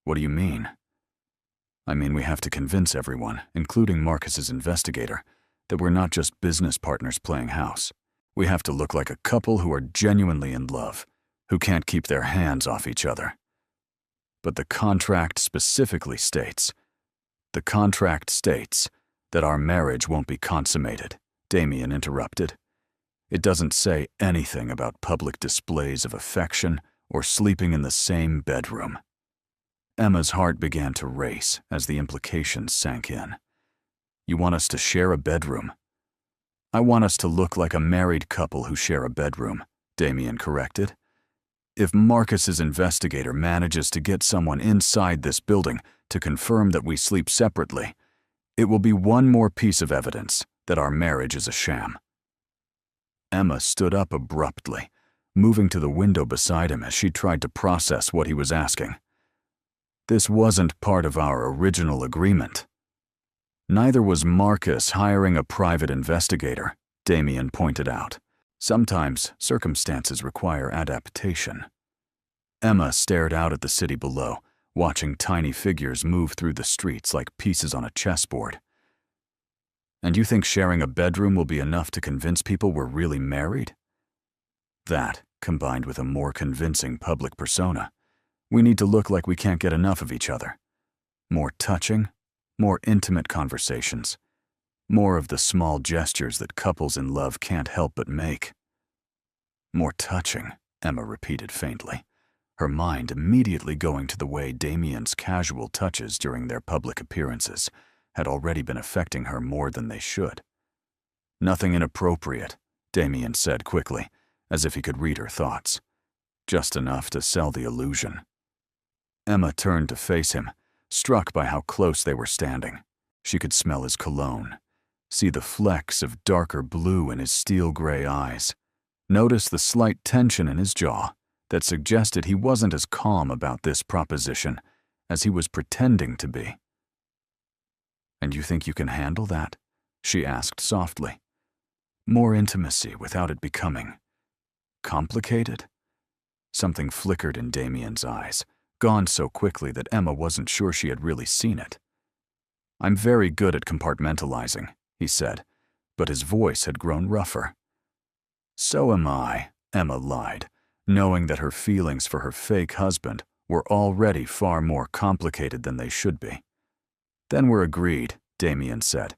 What do you mean? I mean, we have to convince everyone, including Marcus's investigator, that we're not just business partners playing house. We have to look like a couple who are genuinely in love, who can't keep their hands off each other. But the contract specifically states, that our marriage won't be consummated, Damian interrupted. It doesn't say anything about public displays of affection or sleeping in the same bedroom. Emma's heart began to race as the implications sank in. You want us to share a bedroom? I want us to look like a married couple who share a bedroom, Damian corrected. If Marcus's investigator manages to get someone inside this building to confirm that we sleep separately, it will be one more piece of evidence that our marriage is a sham. Emma stood up abruptly, moving to the window beside him as she tried to process what he was asking. This wasn't part of our original agreement. Neither was Marcus hiring a private investigator, Damian pointed out. Sometimes circumstances require adaptation. Emma stared out at the city below, watching tiny figures move through the streets like pieces on a chessboard. And you think sharing a bedroom will be enough to convince people we're really married? That, combined with a more convincing public persona, we need to look like we can't get enough of each other. More touching, more intimate conversations, more of the small gestures that couples in love can't help but make. More touching, Emma repeated faintly, her mind immediately going to the way Damian's casual touches during their public appearances had already been affecting her more than they should. Nothing inappropriate, Damian said quickly, as if he could read her thoughts. Just enough to sell the illusion. Emma turned to face him, struck by how close they were standing. She could smell his cologne, see the flecks of darker blue in his steel-gray eyes, notice the slight tension in his jaw that suggested he wasn't as calm about this proposition as he was pretending to be. "And you think you can handle that?" she asked softly. "More intimacy without it becoming complicated?" Something flickered in Damian's eyes, gone so quickly that Emma wasn't sure she had really seen it. "I'm very good at compartmentalizing," he said, but his voice had grown rougher. "So am I," Emma lied, knowing that her feelings for her fake husband were already far more complicated than they should be. "Then we're agreed," Damian said,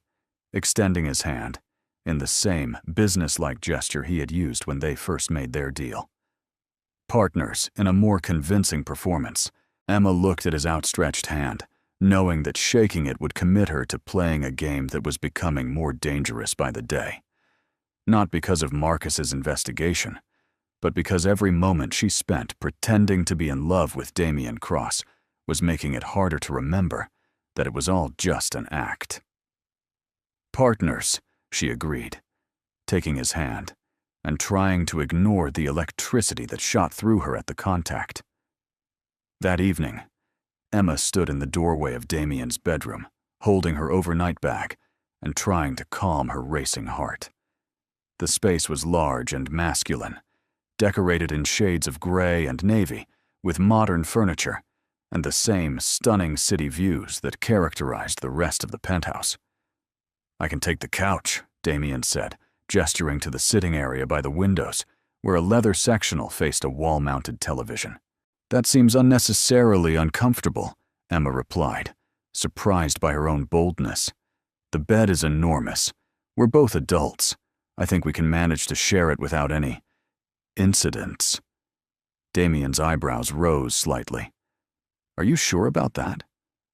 extending his hand, in the same businesslike gesture he had used when they first made their deal. Partners, in a more convincing performance, Emma looked at his outstretched hand, knowing that shaking it would commit her to playing a game that was becoming more dangerous by the day. Not because of Marcus's investigation, but because every moment she spent pretending to be in love with Damian Cross was making it harder to remember that it was all just an act. "Partners," she agreed, taking his hand and trying to ignore the electricity that shot through her at the contact. That evening, Emma stood in the doorway of Damian's bedroom, holding her overnight bag and trying to calm her racing heart. The space was large and masculine, decorated in shades of gray and navy, with modern furniture and the same stunning city views that characterized the rest of the penthouse. "I can take the couch," Damian said, gesturing to the sitting area by the windows, where a leather sectional faced a wall-mounted television. "That seems unnecessarily uncomfortable," Emma replied, surprised by her own boldness. "The bed is enormous. We're both adults. I think we can manage to share it without any incidents." Damian's eyebrows rose slightly. "Are you sure about that?"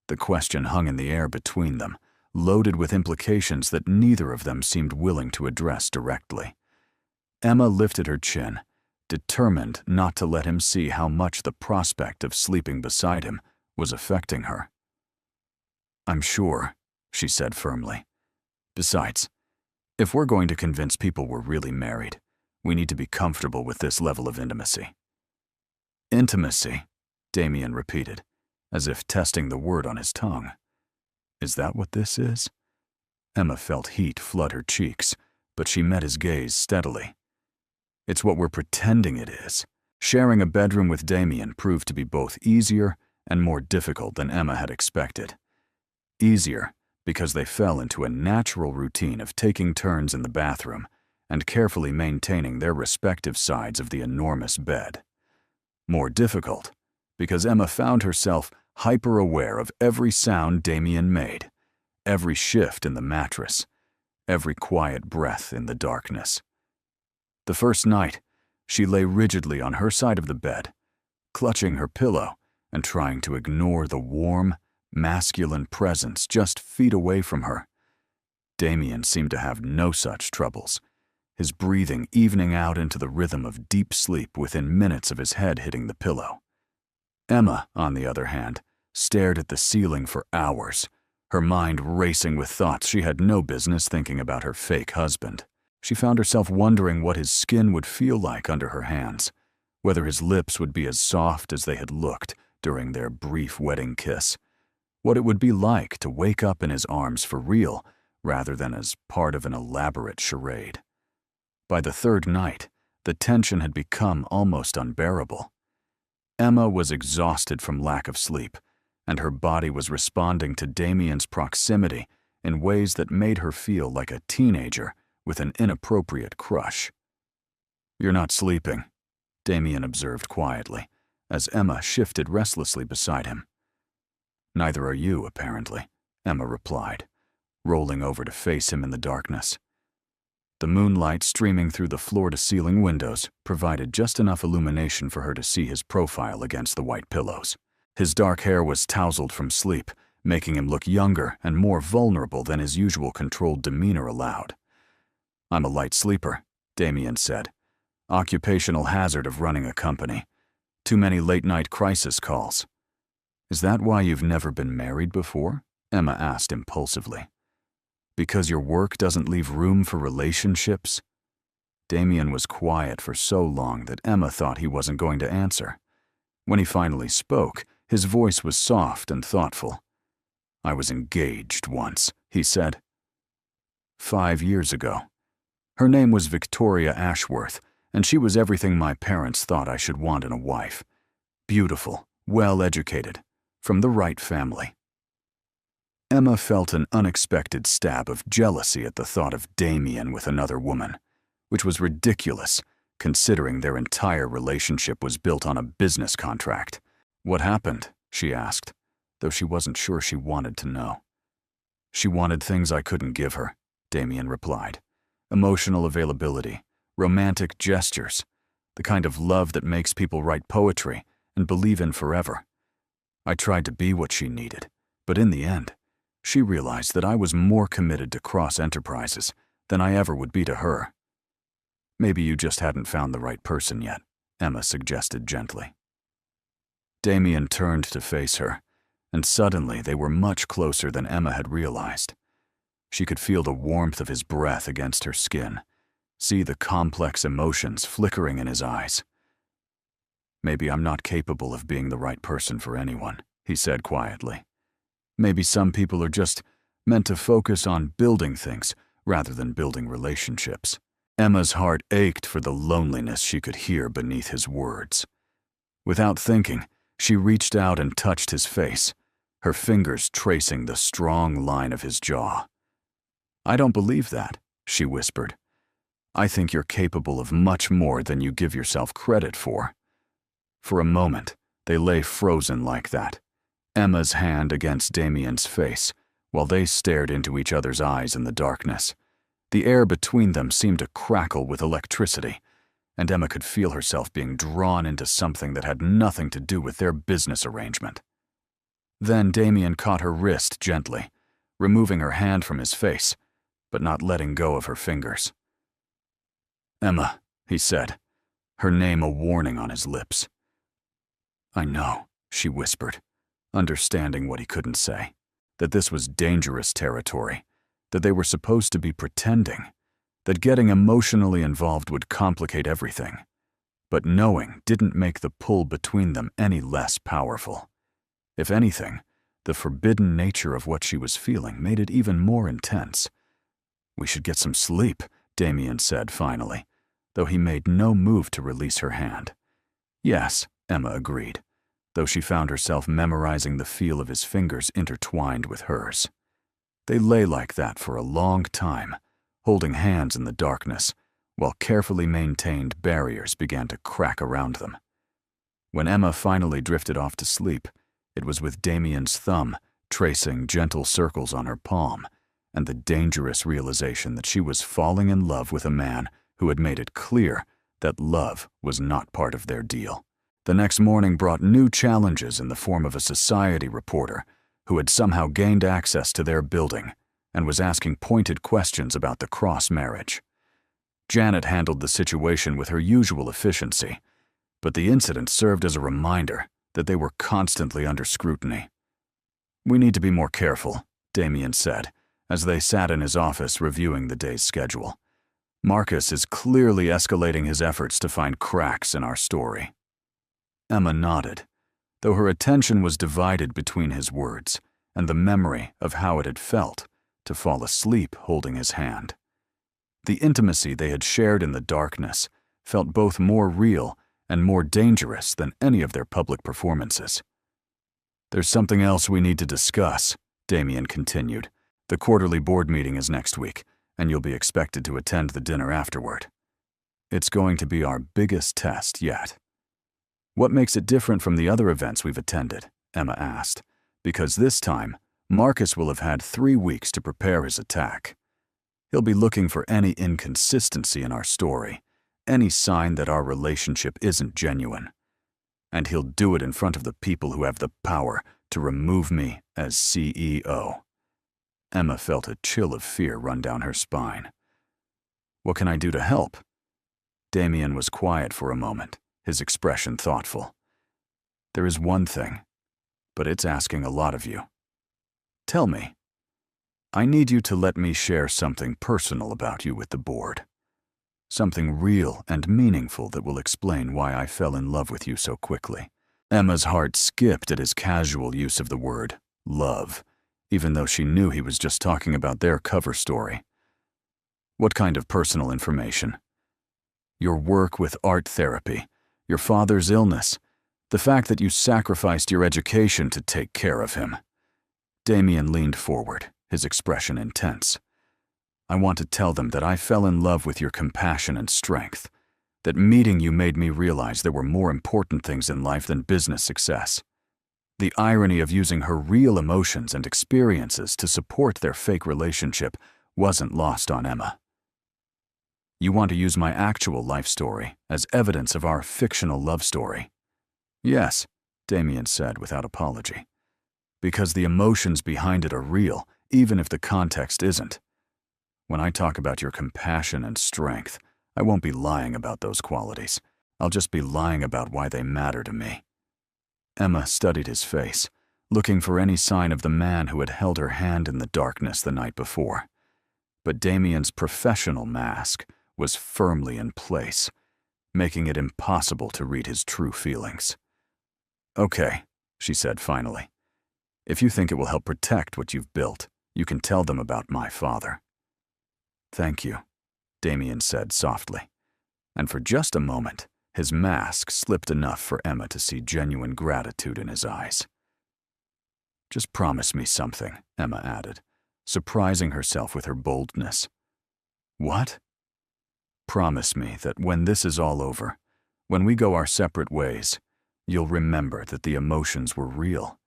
The question hung in the air between them, loaded with implications that neither of them seemed willing to address directly. Emma lifted her chin, determined not to let him see how much the prospect of sleeping beside him was affecting her. "I'm sure," she said firmly. "Besides, if we're going to convince people we're really married, we need to be comfortable with this level of intimacy." "Intimacy," Damian repeated, as if testing the word on his tongue. "Is that what this is?" Emma felt heat flood her cheeks, but she met his gaze steadily. "It's what we're pretending it is." Sharing a bedroom with Damian proved to be both easier and more difficult than Emma had expected. Easier because they fell into a natural routine of taking turns in the bathroom and carefully maintaining their respective sides of the enormous bed. More difficult because Emma found herself hyper-aware of every sound Damian made, every shift in the mattress, every quiet breath in the darkness. The first night, she lay rigidly on her side of the bed, clutching her pillow and trying to ignore the warm, masculine presence just feet away from her. Damian seemed to have no such troubles, his breathing evening out into the rhythm of deep sleep within minutes of his head hitting the pillow. Emma, on the other hand, stared at the ceiling for hours, her mind racing with thoughts she had no business thinking about her fake husband. She found herself wondering what his skin would feel like under her hands, whether his lips would be as soft as they had looked during their brief wedding kiss, what it would be like to wake up in his arms for real rather than as part of an elaborate charade. By the third night, the tension had become almost unbearable. Emma was exhausted from lack of sleep, and her body was responding to Damian's proximity in ways that made her feel like a teenager with an inappropriate crush. "You're not sleeping," Damian observed quietly, as Emma shifted restlessly beside him. "Neither are you, apparently," Emma replied, rolling over to face him in the darkness. The moonlight streaming through the floor-to-ceiling windows provided just enough illumination for her to see his profile against the white pillows. His dark hair was tousled from sleep, making him look younger and more vulnerable than his usual controlled demeanor allowed. "I'm a light sleeper," Damian said. "Occupational hazard of running a company. Too many late-night crisis calls." "Is that why you've never been married before?" Emma asked impulsively. "Because your work doesn't leave room for relationships?" Damian was quiet for so long that Emma thought he wasn't going to answer. When he finally spoke, his voice was soft and thoughtful. "I was engaged once," he said. 5 years ago. Her name was Victoria Ashworth, and she was everything my parents thought I should want in a wife. Beautiful, well-educated, from the right family. Emma felt an unexpected stab of jealousy at the thought of Damian with another woman, which was ridiculous, considering their entire relationship was built on a business contract. "What happened?" she asked, though she wasn't sure she wanted to know. "She wanted things I couldn't give her," Damian replied. "Emotional availability, romantic gestures. the kind of love that makes people write poetry and believe in forever. I tried to be what she needed, but in the end, she realized that I was more committed to Cross Enterprises than I ever would be to her. Maybe you just hadn't found the right person yet, Emma suggested gently. Damian turned to face her, and suddenly they were much closer than Emma had realized. She could feel the warmth of his breath against her skin, see the complex emotions flickering in his eyes. Maybe I'm not capable of being the right person for anyone, he said quietly. Maybe some people are just meant to focus on building things rather than building relationships. Emma's heart ached for the loneliness she could hear beneath his words. Without thinking, she reached out and touched his face, her fingers tracing the strong line of his jaw. I don't believe that, she whispered. I think you're capable of much more than you give yourself credit for. For a moment, they lay frozen like that, Emma's hand against Damian's face, while they stared into each other's eyes in the darkness. The air between them seemed to crackle with electricity, and Emma could feel herself being drawn into something that had nothing to do with their business arrangement. Then Damian caught her wrist gently, removing her hand from his face, but not letting go of her fingers. Emma, he said, her name a warning on his lips. I know, she whispered, understanding what he couldn't say, that this was dangerous territory, that they were supposed to be pretending, that getting emotionally involved would complicate everything. But knowing didn't make the pull between them any less powerful. If anything, the forbidden nature of what she was feeling made it even more intense. We should get some sleep, Damian said finally, though he made no move to release her hand. Yes, Emma agreed, though she found herself memorizing the feel of his fingers intertwined with hers. They lay like that for a long time, holding hands in the darkness, while carefully maintained barriers began to crack around them. When Emma finally drifted off to sleep, it was with Damian's thumb tracing gentle circles on her palm, and the dangerous realization that she was falling in love with a man who had made it clear that love was not part of their deal. The next morning brought new challenges in the form of a society reporter who had somehow gained access to their building and was asking pointed questions about the Cross marriage. Janet handled the situation with her usual efficiency, but the incident served as a reminder that they were constantly under scrutiny. We need to be more careful, Damian said, as they sat in his office reviewing the day's schedule. Marcus is clearly escalating his efforts to find cracks in our story. Emma nodded, though her attention was divided between his words and the memory of how it had felt to fall asleep holding his hand. The intimacy they had shared in the darkness felt both more real and more dangerous than any of their public performances. There's something else we need to discuss, Damian continued. The quarterly board meeting is next week, and you'll be expected to attend the dinner afterward. It's going to be our biggest test yet. What makes it different from the other events we've attended? Emma asked, because this time, Marcus will have had 3 weeks to prepare his attack. He'll be looking for any inconsistency in our story, any sign that our relationship isn't genuine. And he'll do it in front of the people who have the power to remove me as CEO. Emma felt a chill of fear run down her spine. What can I do to help? Damian was quiet for a moment, his expression thoughtful. There is one thing, but it's asking a lot of you. Tell me. I need you to let me share something personal about you with the board. Something real and meaningful that will explain why I fell in love with you so quickly. Emma's heart skipped at his casual use of the word love, even though she knew he was just talking about their cover story. What kind of personal information? Your work with art therapy, your father's illness, the fact that you sacrificed your education to take care of him. Damian leaned forward, his expression intense. I want to tell them that I fell in love with your compassion and strength, that meeting you made me realize there were more important things in life than business success. The irony of using her real emotions and experiences to support their fake relationship wasn't lost on Emma. You want to use my actual life story as evidence of our fictional love story? Yes, Damian said without apology. Because the emotions behind it are real, even if the context isn't. When I talk about your compassion and strength, I won't be lying about those qualities. I'll just be lying about why they matter to me. Emma studied his face, looking for any sign of the man who had held her hand in the darkness the night before. But Damian's professional mask was firmly in place, making it impossible to read his true feelings. Okay, she said finally. If you think it will help protect what you've built, you can tell them about my father. Thank you, Damian said softly, and for just a moment, his mask slipped enough for Emma to see genuine gratitude in his eyes. Just promise me something, Emma added, surprising herself with her boldness. What? Promise me that when this is all over, when we go our separate ways, you'll remember that the emotions were real,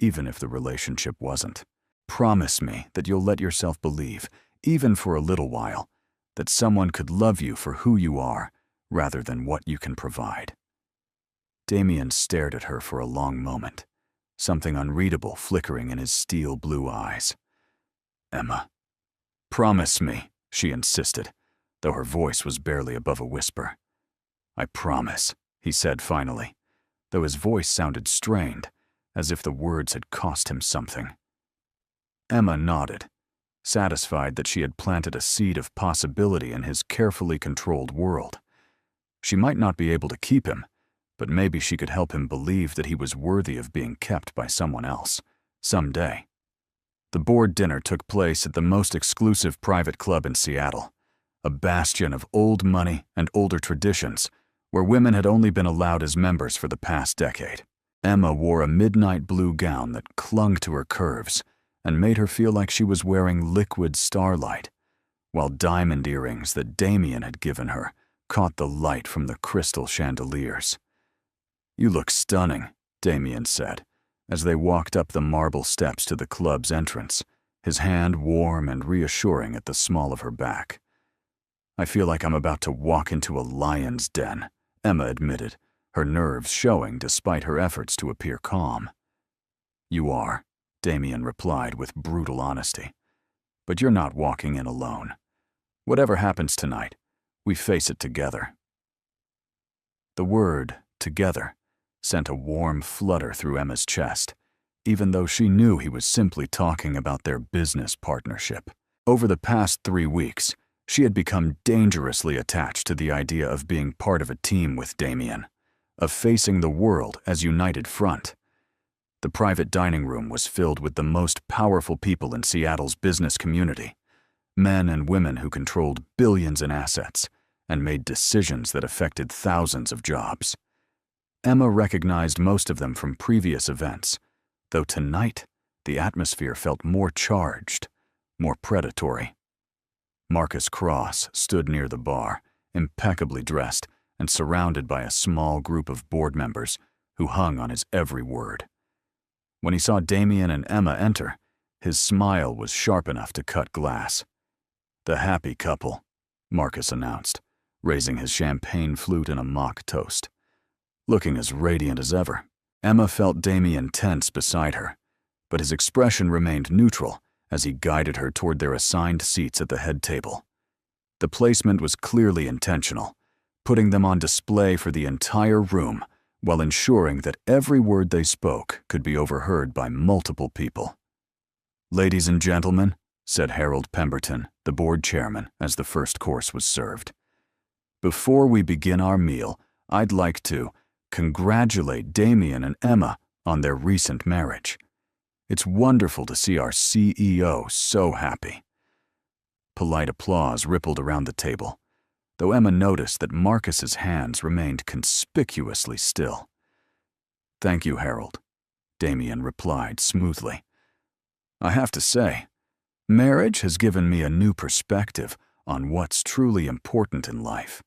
even if the relationship wasn't. Promise me that you'll let yourself believe, even for a little while, that someone could love you for who you are rather than what you can provide. Damian stared at her for a long moment, something unreadable flickering in his steel blue eyes. Emma, promise me, she insisted, though her voice was barely above a whisper. I promise, he said finally, though his voice sounded strained, as if the words had cost him something. Emma nodded, satisfied that she had planted a seed of possibility in his carefully controlled world. She might not be able to keep him, but maybe she could help him believe that he was worthy of being kept by someone else, someday. The board dinner took place at the most exclusive private club in Seattle, a bastion of old money and older traditions, where women had only been allowed as members for the past decade. Emma wore a midnight blue gown that clung to her curves and made her feel like she was wearing liquid starlight, while diamond earrings that Damian had given her caught the light from the crystal chandeliers. You look stunning, Damian said, as they walked up the marble steps to the club's entrance, his hand warm and reassuring at the small of her back. I feel like I'm about to walk into a lion's den, Emma admitted, her nerves showing despite her efforts to appear calm. You are, Damian replied with brutal honesty. But you're not walking in alone. Whatever happens tonight, we face it together. The word, together, sent a warm flutter through Emma's chest, even though she knew he was simply talking about their business partnership. Over the past 3 weeks, she had become dangerously attached to the idea of being part of a team with Damian, of facing the world as united front. The private dining room was filled with the most powerful people in Seattle's business community, men and women who controlled billions in assets and made decisions that affected thousands of jobs. Emma recognized most of them from previous events, though tonight the atmosphere felt more charged, more predatory. Marcus Cross stood near the bar, impeccably dressed and surrounded by a small group of board members who hung on his every word. When he saw Damian and Emma enter, his smile was sharp enough to cut glass. The happy couple, Marcus announced, raising his champagne flute in a mock toast. Looking as radiant as ever, Emma felt Damian tense beside her, but his expression remained neutral as he guided her toward their assigned seats at the head table. The placement was clearly intentional, putting them on display for the entire room while ensuring that every word they spoke could be overheard by multiple people. Ladies and gentlemen, said Harold Pemberton, the board chairman, as the first course was served. Before we begin our meal, I'd like to congratulate Damian and Emma on their recent marriage. It's wonderful to see our CEO so happy. Polite applause rippled around the table, though Emma noticed that Marcus's hands remained conspicuously still. Thank you, Harold, Damian replied smoothly. I have to say, marriage has given me a new perspective on what's truly important in life.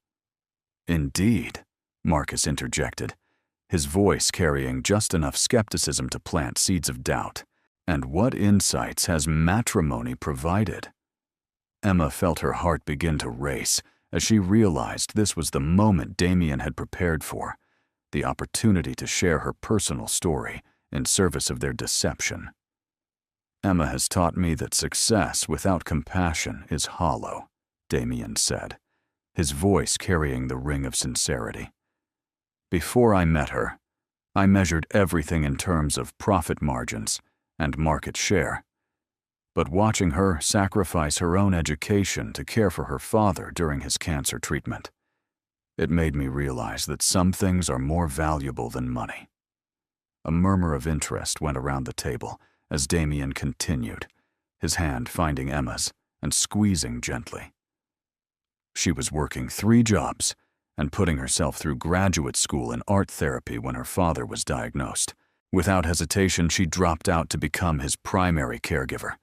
Indeed, Marcus interjected, his voice carrying just enough skepticism to plant seeds of doubt. And what insights has matrimony provided? Emma felt her heart begin to race as she realized this was the moment Damian had prepared for, the opportunity to share her personal story in service of their deception. "Emma has taught me that success without compassion is hollow," Damian said, his voice carrying the ring of sincerity. "Before I met her, I measured everything in terms of profit margins and market share. But watching her sacrifice her own education to care for her father during his cancer treatment, it made me realize that some things are more valuable than money." A murmur of interest went around the table as Damian continued, his hand finding Emma's and squeezing gently. "She was working 3 jobs and putting herself through graduate school in art therapy when her father was diagnosed. Without hesitation, she dropped out to become his primary caregiver,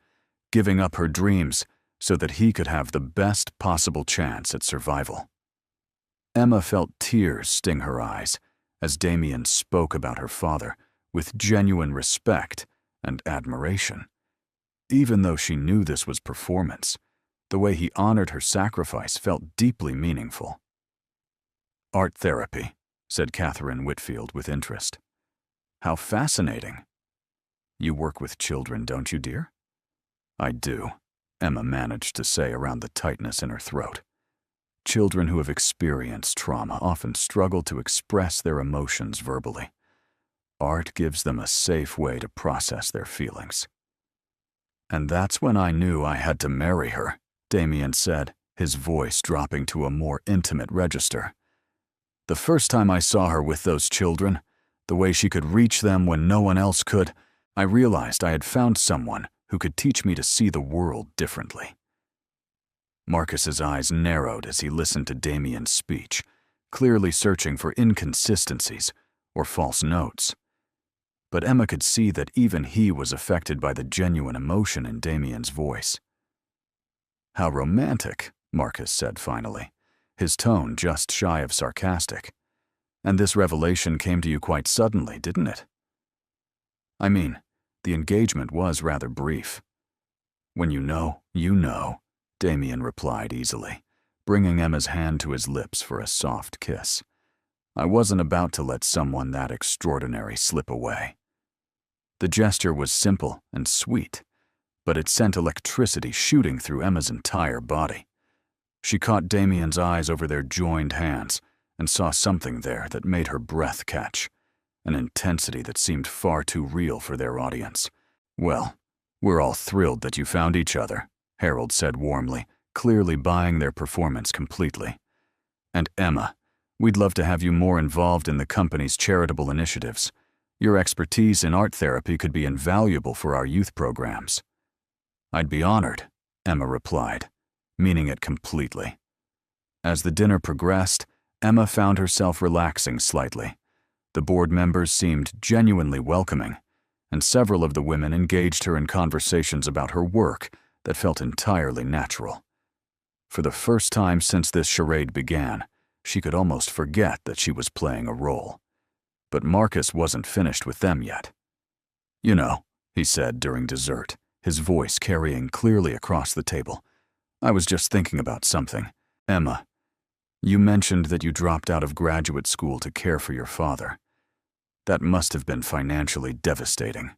giving up her dreams so that he could have the best possible chance at survival." Emma felt tears sting her eyes as Damian spoke about her father with genuine respect and admiration. Even though she knew this was performance, the way he honored her sacrifice felt deeply meaningful. "Art therapy," said Catherine Whitfield with interest. "How fascinating. You work with children, don't you, dear?" "I do," Emma managed to say around the tightness in her throat. "Children who have experienced trauma often struggle to express their emotions verbally. Art gives them a safe way to process their feelings." "And that's when I knew I had to marry her," Damian said, his voice dropping to a more intimate register. "The first time I saw her with those children, the way she could reach them when no one else could, I realized I had found someone who could teach me to see the world differently." Marcus's eyes narrowed as he listened to Damian's speech, clearly searching for inconsistencies or false notes. But Emma could see that even he was affected by the genuine emotion in Damian's voice. "How romantic," Marcus said finally, his tone just shy of sarcastic. "And this revelation came to you quite suddenly, didn't it?" "I mean, the engagement was rather brief." "When you know, you know," Damian replied easily, bringing Emma's hand to his lips for a soft kiss. "I wasn't about to let someone that extraordinary slip away." The gesture was simple and sweet, but it sent electricity shooting through Emma's entire body. She caught Damian's eyes over their joined hands and saw something there that made her breath catch, an intensity that seemed far too real for their audience. "Well, we're all thrilled that you found each other," Harold said warmly, clearly buying their performance completely. "And Emma, we'd love to have you more involved in the company's charitable initiatives. Your expertise in art therapy could be invaluable for our youth programs." "I'd be honored," Emma replied, meaning it completely. As the dinner progressed, Emma found herself relaxing slightly. The board members seemed genuinely welcoming, and several of the women engaged her in conversations about her work that felt entirely natural. For the first time since this charade began, she could almost forget that she was playing a role. But Marcus wasn't finished with them yet. "You know," he said during dessert, his voice carrying clearly across the table, "I was just thinking about something. Emma, you mentioned that you dropped out of graduate school to care for your father. That must have been financially devastating."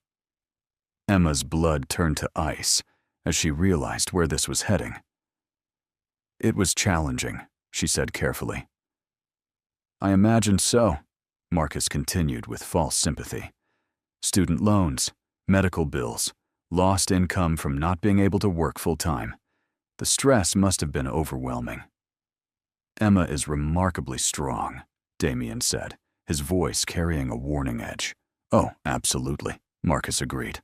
Emma's blood turned to ice as she realized where this was heading. "It was challenging," she said carefully. "I imagined so," Marcus continued with false sympathy. "Student loans, medical bills, lost income from not being able to work full-time. The stress must have been overwhelming." "Emma is remarkably strong," Damian said, his voice carrying a warning edge. "Oh, absolutely," Marcus agreed.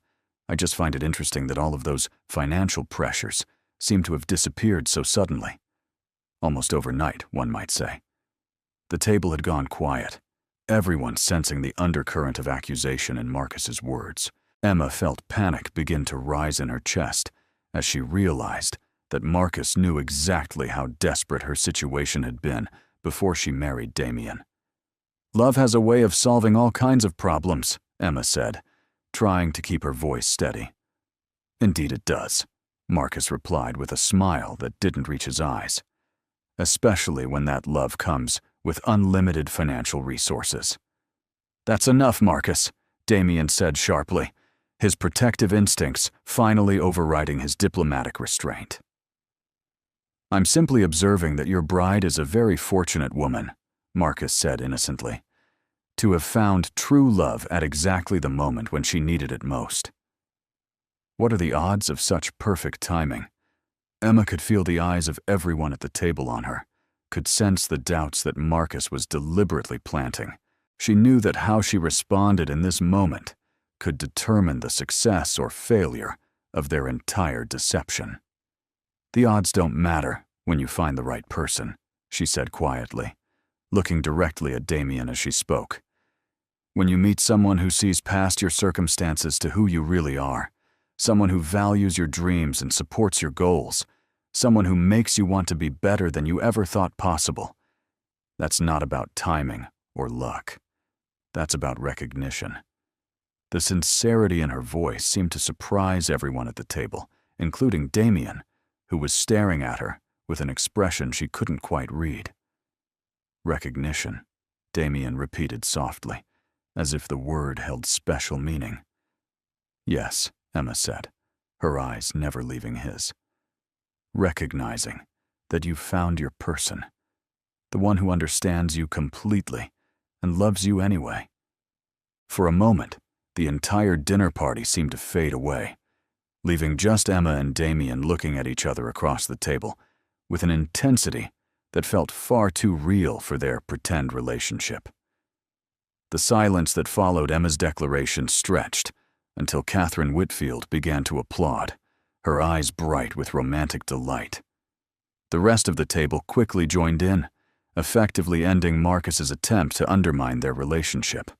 "I just find it interesting that all of those financial pressures seem to have disappeared so suddenly. Almost overnight, one might say." The table had gone quiet, everyone sensing the undercurrent of accusation in Marcus's words. Emma felt panic begin to rise in her chest as she realized that Marcus knew exactly how desperate her situation had been before she married Damian. "Love has a way of solving all kinds of problems," Emma said, trying to keep her voice steady. "Indeed it does," Marcus replied with a smile that didn't reach his eyes. especially when that love comes with unlimited financial resources. "That's enough, Marcus," Damian said sharply, his protective instincts finally overriding his diplomatic restraint. "I'm simply observing that your bride is a very fortunate woman," Marcus said innocently, "to have found true love at exactly the moment when she needed it most." What are the odds of such perfect timing? Emma could feel the eyes of everyone at the table on her, could sense the doubts that Marcus was deliberately planting. She knew that how she responded in this moment could determine the success or failure of their entire deception. "The odds don't matter when you find the right person," she said quietly, looking directly at Damian as she spoke. "When you meet someone who sees past your circumstances to who you really are, someone who values your dreams and supports your goals, someone who makes you want to be better than you ever thought possible, that's not about timing or luck. That's about recognition." The sincerity in her voice seemed to surprise everyone at the table, including Damian, who was staring at her with an expression she couldn't quite read. "Recognition," Damian repeated softly, as if the word held special meaning. "Yes," Emma said, her eyes never leaving his. "Recognizing that you've found your person, the one who understands you completely and loves you anyway." For a moment, the entire dinner party seemed to fade away, leaving just Emma and Damian looking at each other across the table with an intensity that felt far too real for their pretend relationship. The silence that followed Emma's declaration stretched until Catherine Whitfield began to applaud, her eyes bright with romantic delight. The rest of the table quickly joined in, effectively ending Marcus's attempt to undermine their relationship.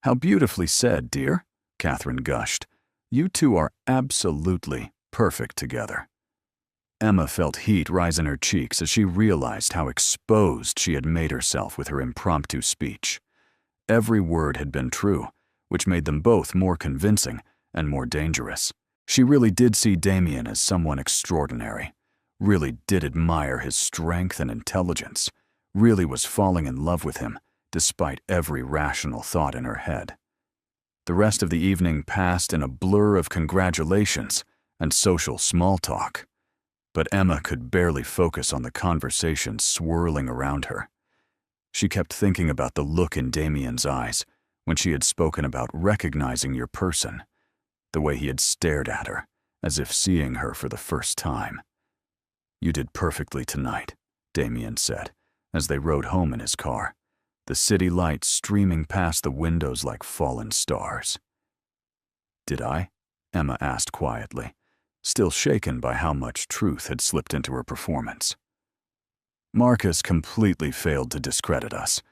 "How beautifully said, dear," Catherine gushed. "You two are absolutely perfect together." Emma felt heat rise in her cheeks as she realized how exposed she had made herself with her impromptu speech. Every word had been true, which made them both more convincing and more dangerous. She really did see Damian as someone extraordinary, really did admire his strength and intelligence, really was falling in love with him despite every rational thought in her head. The rest of the evening passed in a blur of congratulations and social small talk, but Emma could barely focus on the conversations swirling around her. She kept thinking about the look in Damian's eyes when she had spoken about recognizing your person, the way he had stared at her, as if seeing her for the first time. "You did perfectly tonight," Damian said, as they rode home in his car, the city lights streaming past the windows like fallen stars. "Did I?" Emma asked quietly, still shaken by how much truth had slipped into her performance. "Marcus completely failed to discredit us.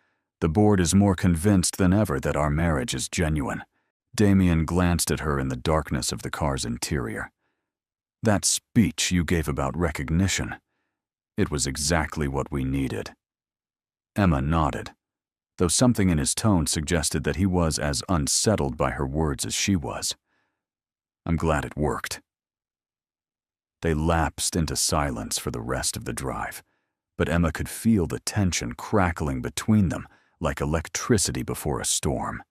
The board is more convinced than ever that our marriage is genuine." Damian glanced at her in the darkness of the car's interior. "That speech you gave about recognition, it was exactly what we needed." Emma nodded, though something in his tone suggested that he was as unsettled by her words as she was. "I'm glad it worked." They lapsed into silence for the rest of the drive, but Emma could feel the tension crackling between them like electricity before a storm.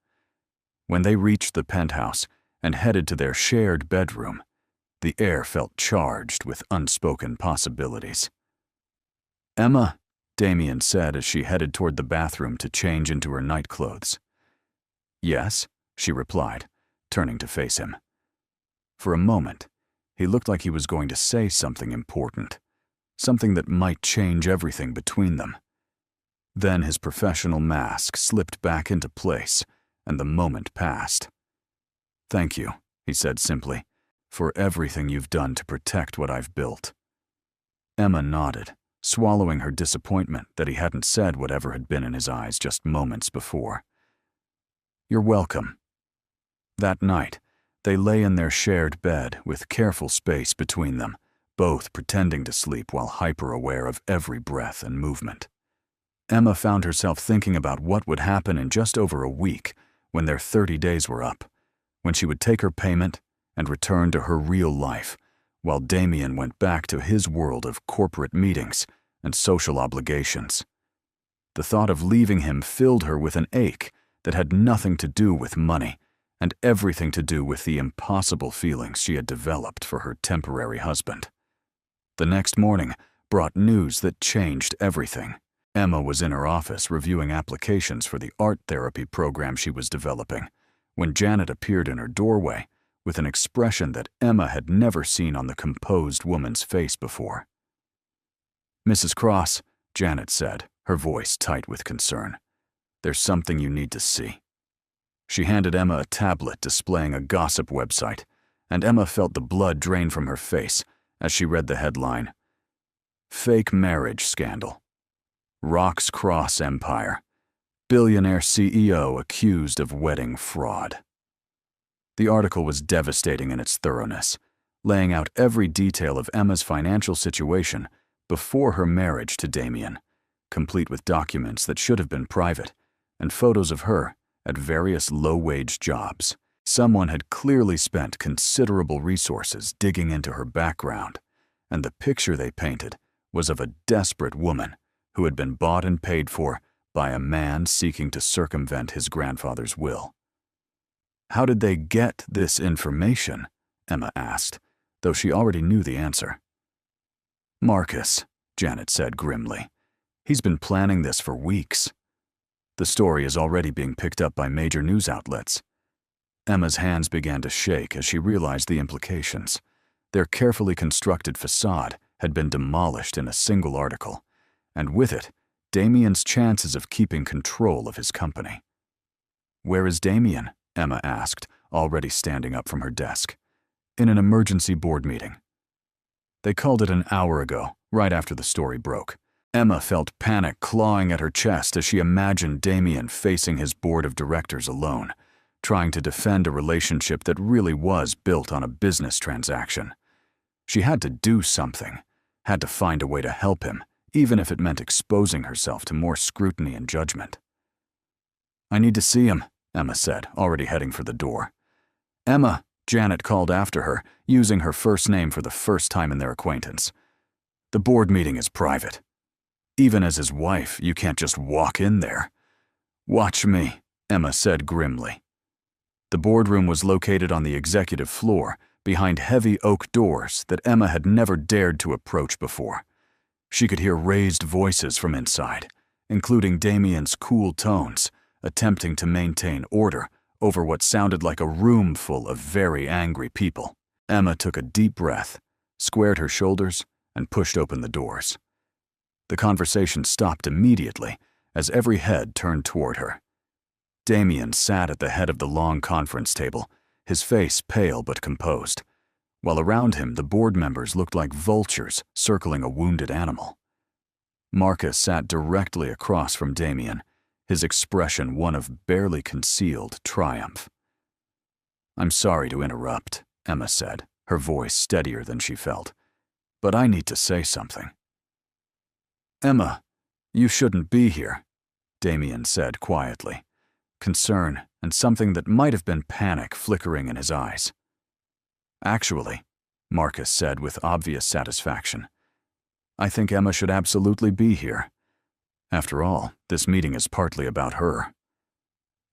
When they reached the penthouse and headed to their shared bedroom, the air felt charged with unspoken possibilities. "Emma," Damian said as she headed toward the bathroom to change into her nightclothes. "Yes," she replied, turning to face him. For a moment, he looked like he was going to say something important, something that might change everything between them. Then his professional mask slipped back into place, and the moment passed. "Thank you," he said simply, "for everything you've done to protect what I've built." Emma nodded, swallowing her disappointment that he hadn't said whatever had been in his eyes just moments before. "You're welcome." That night, they lay in their shared bed with careful space between them, both pretending to sleep while hyper-aware of every breath and movement. Emma found herself thinking about what would happen in just over a week when their 30 days were up, when she would take her payment and return to her real life, while Damian went back to his world of corporate meetings and social obligations. The thought of leaving him filled her with an ache that had nothing to do with money and everything to do with the impossible feelings she had developed for her temporary husband. The next morning brought news that changed everything. Emma was in her office reviewing applications for the art therapy program she was developing when Janet appeared in her doorway with an expression that Emma had never seen on the composed woman's face before. "Mrs. Cross," Janet said, her voice tight with concern, "there's something you need to see." She handed Emma a tablet displaying a gossip website, and Emma felt the blood drain from her face as she read the headline, "Fake Marriage Scandal. Rocks Cross Empire. Billionaire CEO accused of wedding fraud." The article was devastating in its thoroughness, laying out every detail of Emma's financial situation before her marriage to Damian, complete with documents that should have been private, and photos of her at various low-wage jobs. Someone had clearly spent considerable resources digging into her background, and the picture they painted was of a desperate woman who had been bought and paid for by a man seeking to circumvent his grandfather's will. "How did they get this information?" Emma asked, though she already knew the answer. "Marcus," Janet said grimly. "He's been planning this for weeks. The story is already being picked up by major news outlets." Emma's hands began to shake as she realized the implications. Their carefully constructed facade had been demolished in a single article, and with it, Damian's chances of keeping control of his company. "Where is Damian?" Emma asked, already standing up from her desk. "In an emergency board meeting." They called it an hour ago, right after the story broke. Emma felt panic clawing at her chest as she imagined Damian facing his board of directors alone, trying to defend a relationship that really was built on a business transaction. She had to do something, had to find a way to help him, even if it meant exposing herself to more scrutiny and judgment. "I need to see him," Emma said, already heading for the door. "Emma," Janet called after her, using her first name for the first time in their acquaintance. "The board meeting is private. Even as his wife, you can't just walk in there." "Watch me," Emma said grimly. The boardroom was located on the executive floor, behind heavy oak doors that Emma had never dared to approach before. She could hear raised voices from inside, including Damian's cool tones, attempting to maintain order over what sounded like a room full of very angry people. Emma took a deep breath, squared her shoulders, and pushed open the doors. The conversation stopped immediately as every head turned toward her. Damian sat at the head of the long conference table, his face pale but composed, while around him the board members looked like vultures circling a wounded animal. Marcus sat directly across from Damian, his expression one of barely concealed triumph. "I'm sorry to interrupt," Emma said, her voice steadier than she felt, "but I need to say something." "Emma, you shouldn't be here," Damian said quietly, concern and something that might have been panic flickering in his eyes. "Actually," Marcus said with obvious satisfaction, "I think Emma should absolutely be here. After all, this meeting is partly about her."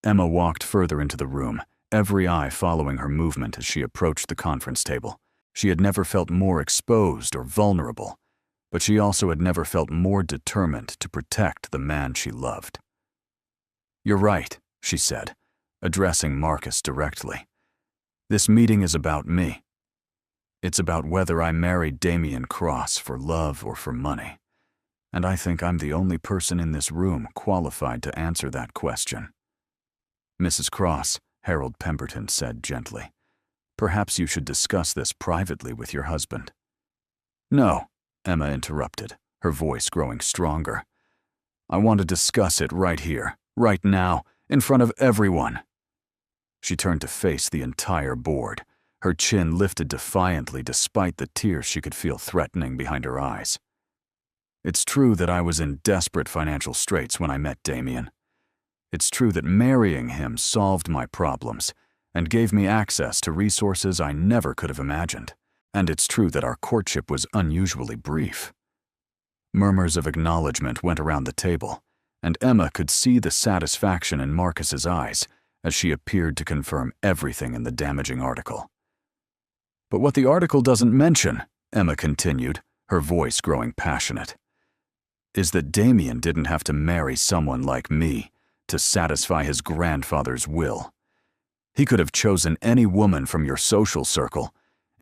Emma walked further into the room, every eye following her movement as she approached the conference table. She had never felt more exposed or vulnerable, but she also had never felt more determined to protect the man she loved. "You're right," she said, addressing Marcus directly. "This meeting is about me. It's about whether I married Damian Cross for love or for money, and I think I'm the only person in this room qualified to answer that question." "Mrs. Cross," Harold Pemberton said gently, "perhaps you should discuss this privately with your husband." "No," Emma interrupted, her voice growing stronger. "I want to discuss it right here, right now, in front of everyone." She turned to face the entire board, her chin lifted defiantly despite the tears she could feel threatening behind her eyes. "It's true that I was in desperate financial straits when I met Damian. It's true that marrying him solved my problems and gave me access to resources I never could have imagined. And it's true that our courtship was unusually brief. Murmurs of acknowledgement went around the table, and Emma could see the satisfaction in Marcus's eyes as she appeared to confirm everything in the damaging article. "But what the article doesn't mention," Emma continued, her voice growing passionate, "is that Damian didn't have to marry someone like me to satisfy his grandfather's will. He could have chosen any woman from your social circle,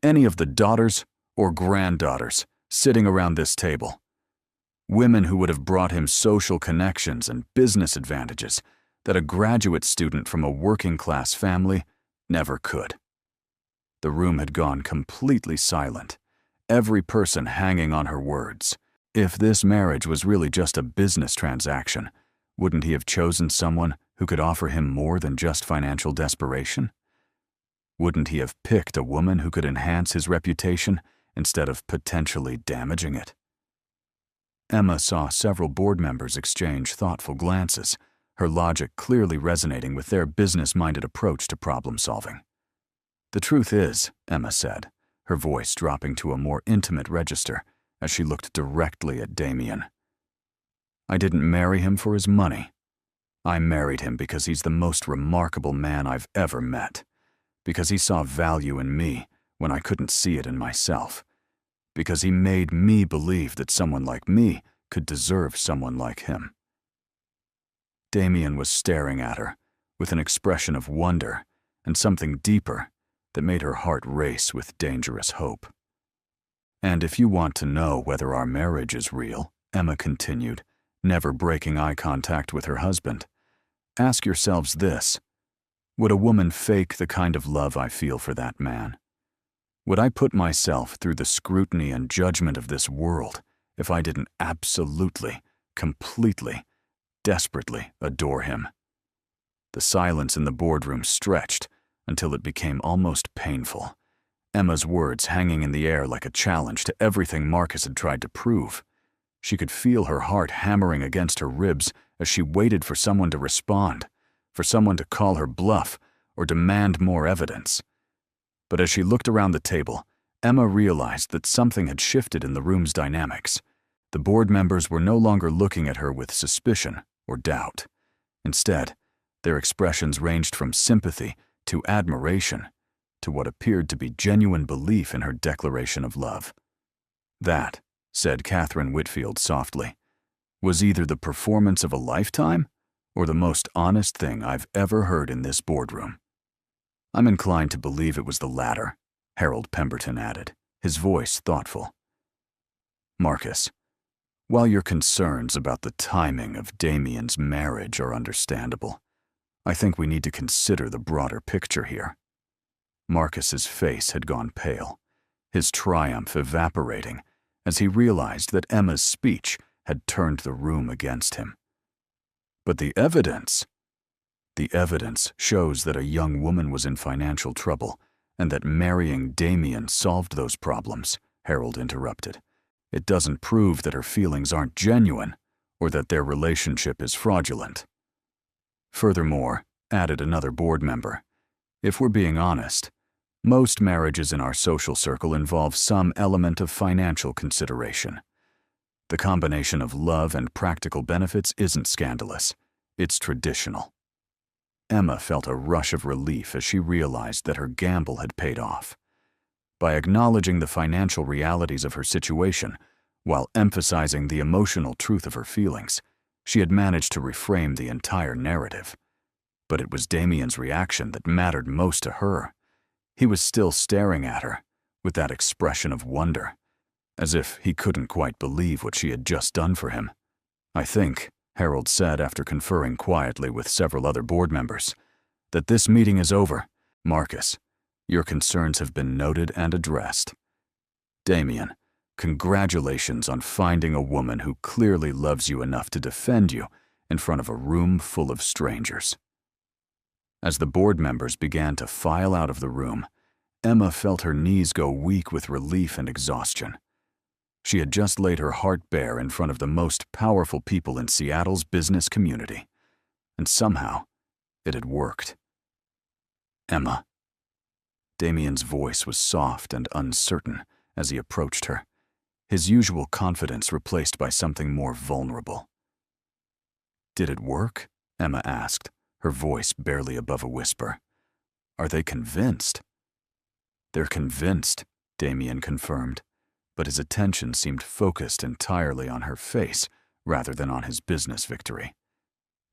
any of the daughters or granddaughters sitting around this table. Women who would have brought him social connections and business advantages that a graduate student from a working-class family never could." The room had gone completely silent, every person hanging on her words. If this marriage was really just a business transaction, wouldn't he have chosen someone who could offer him more than just financial desperation? Wouldn't he have picked a woman who could enhance his reputation instead of potentially damaging it? Emma saw several board members exchange thoughtful glances, her logic clearly resonating with their business-minded approach to problem-solving. "The truth is," Emma said, her voice dropping to a more intimate register as she looked directly at Damian, "I didn't marry him for his money. I married him because he's the most remarkable man I've ever met, because he saw value in me when I couldn't see it in myself, because he made me believe that someone like me could deserve someone like him." Damian was staring at her with an expression of wonder and something deeper that made her heart race with dangerous hope. "And if you want to know whether our marriage is real," Emma continued, never breaking eye contact with her husband, "ask yourselves this: would a woman fake the kind of love I feel for that man? Would I put myself through the scrutiny and judgment of this world if I didn't absolutely, completely, desperately adore him?" The silence in the boardroom stretched until it became almost painful, Emma's words hanging in the air like a challenge to everything Marcus had tried to prove. She could feel her heart hammering against her ribs as she waited for someone to respond, for someone to call her bluff or demand more evidence. But as she looked around the table, Emma realized that something had shifted in the room's dynamics. The board members were no longer looking at her with suspicion or doubt. Instead, their expressions ranged from sympathy to admiration to what appeared to be genuine belief in her declaration of love. "That," said Catherine Whitfield softly, "was either the performance of a lifetime or the most honest thing I've ever heard in this boardroom." "I'm inclined to believe it was the latter," Harold Pemberton added, his voice thoughtful. "Marcus, while your concerns about the timing of Damian's marriage are understandable, I think we need to consider the broader picture here." Marcus's face had gone pale, his triumph evaporating as he realized that Emma's speech had turned the room against him. "But the evidence shows that a young woman was in financial trouble and that marrying Damian solved those problems," Harold interrupted. "It doesn't prove that her feelings aren't genuine or that their relationship is fraudulent." "Furthermore," added another board member, "if we're being honest, most marriages in our social circle involve some element of financial consideration. The combination of love and practical benefits isn't scandalous, it's traditional." Emma felt a rush of relief as she realized that her gamble had paid off. By acknowledging the financial realities of her situation, while emphasizing the emotional truth of her feelings, she had managed to reframe the entire narrative. But it was Damian's reaction that mattered most to her. He was still staring at her, with that expression of wonder, as if he couldn't quite believe what she had just done for him. "I think," Harold said after conferring quietly with several other board members, "that this meeting is over. Marcus, your concerns have been noted and addressed. Damian, congratulations on finding a woman who clearly loves you enough to defend you in front of a room full of strangers." As the board members began to file out of the room, Emma felt her knees go weak with relief and exhaustion. She had just laid her heart bare in front of the most powerful people in Seattle's business community, and somehow it had worked. "Emma." Damian's voice was soft and uncertain as he approached her, his usual confidence replaced by something more vulnerable. "Did it work?" Emma asked, her voice barely above a whisper. "Are they convinced?" "They're convinced," Damian confirmed, but his attention seemed focused entirely on her face rather than on his business victory.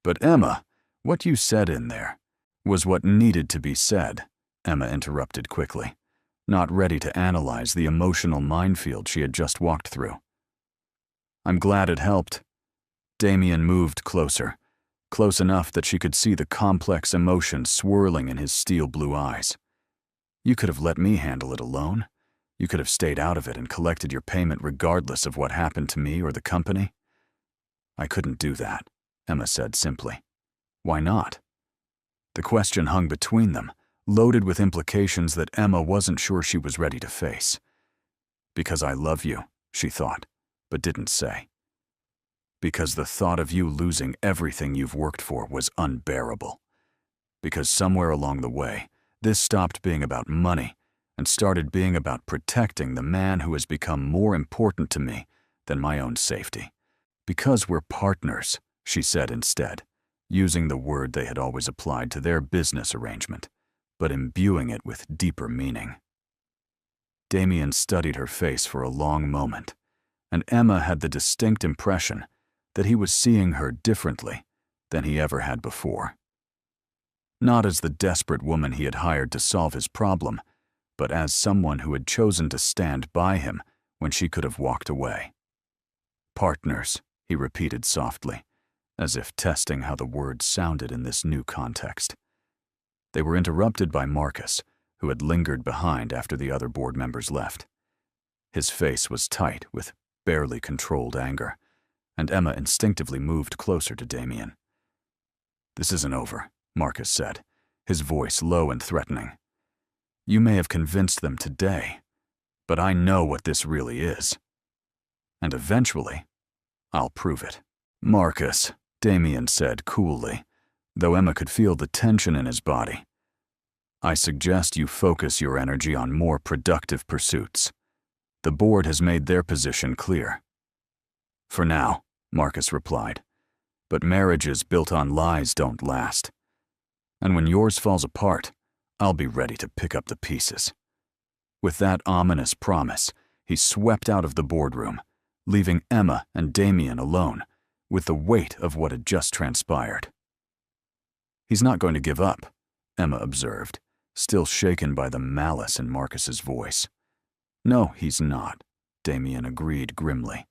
"But Emma, what you said in there was what needed to be said," Emma interrupted quickly, not ready to analyze the emotional minefield she had just walked through. "I'm glad it helped." Damian moved closer, close enough that she could see the complex emotion swirling in his steel blue eyes. "You could have let me handle it alone. You could have stayed out of it and collected your payment regardless of what happened to me or the company." "I couldn't do that," Emma said simply. "Why not?" The question hung between them, loaded with implications that Emma wasn't sure she was ready to face. "Because I love you," she thought, but didn't say. "Because the thought of you losing everything you've worked for was unbearable. Because somewhere along the way, this stopped being about money and started being about protecting the man who has become more important to me than my own safety. Because we're partners," she said instead, using the word they had always applied to their business arrangement, but imbuing it with deeper meaning. Damian studied her face for a long moment, and Emma had the distinct impression that he was seeing her differently than he ever had before. Not as the desperate woman he had hired to solve his problem, but as someone who had chosen to stand by him when she could have walked away. "Partners," he repeated softly, as if testing how the words sounded in this new context. They were interrupted by Marcus, who had lingered behind after the other board members left. His face was tight with barely controlled anger, and Emma instinctively moved closer to Damian. "This isn't over," Marcus said, his voice low and threatening. "You may have convinced them today, but I know what this really is. And eventually, I'll prove it." "Marcus," Damian said coolly, though Emma could feel the tension in his body, "I suggest you focus your energy on more productive pursuits. The board has made their position clear." "For now," Marcus replied, "but marriages built on lies don't last. And when yours falls apart, I'll be ready to pick up the pieces." With that ominous promise, he swept out of the boardroom, leaving Emma and Damian alone with the weight of what had just transpired. "He's not going to give up," Emma observed, still shaken by the malice in Marcus's voice. "No, he's not," Damian agreed grimly.